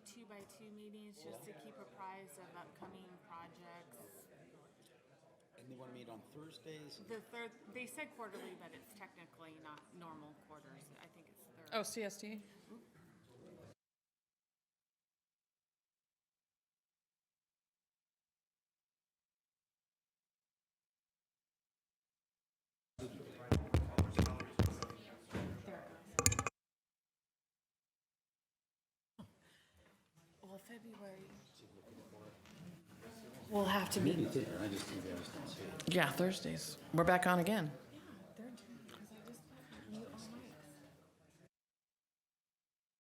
2x2 meetings, just to keep apprised of upcoming projects. And they want to meet on Thursdays? They said quarterly, but it's technically not normal quarters. I think it's third. Oh, CST? We'll have to meet. Yeah, Thursdays. We're back on again.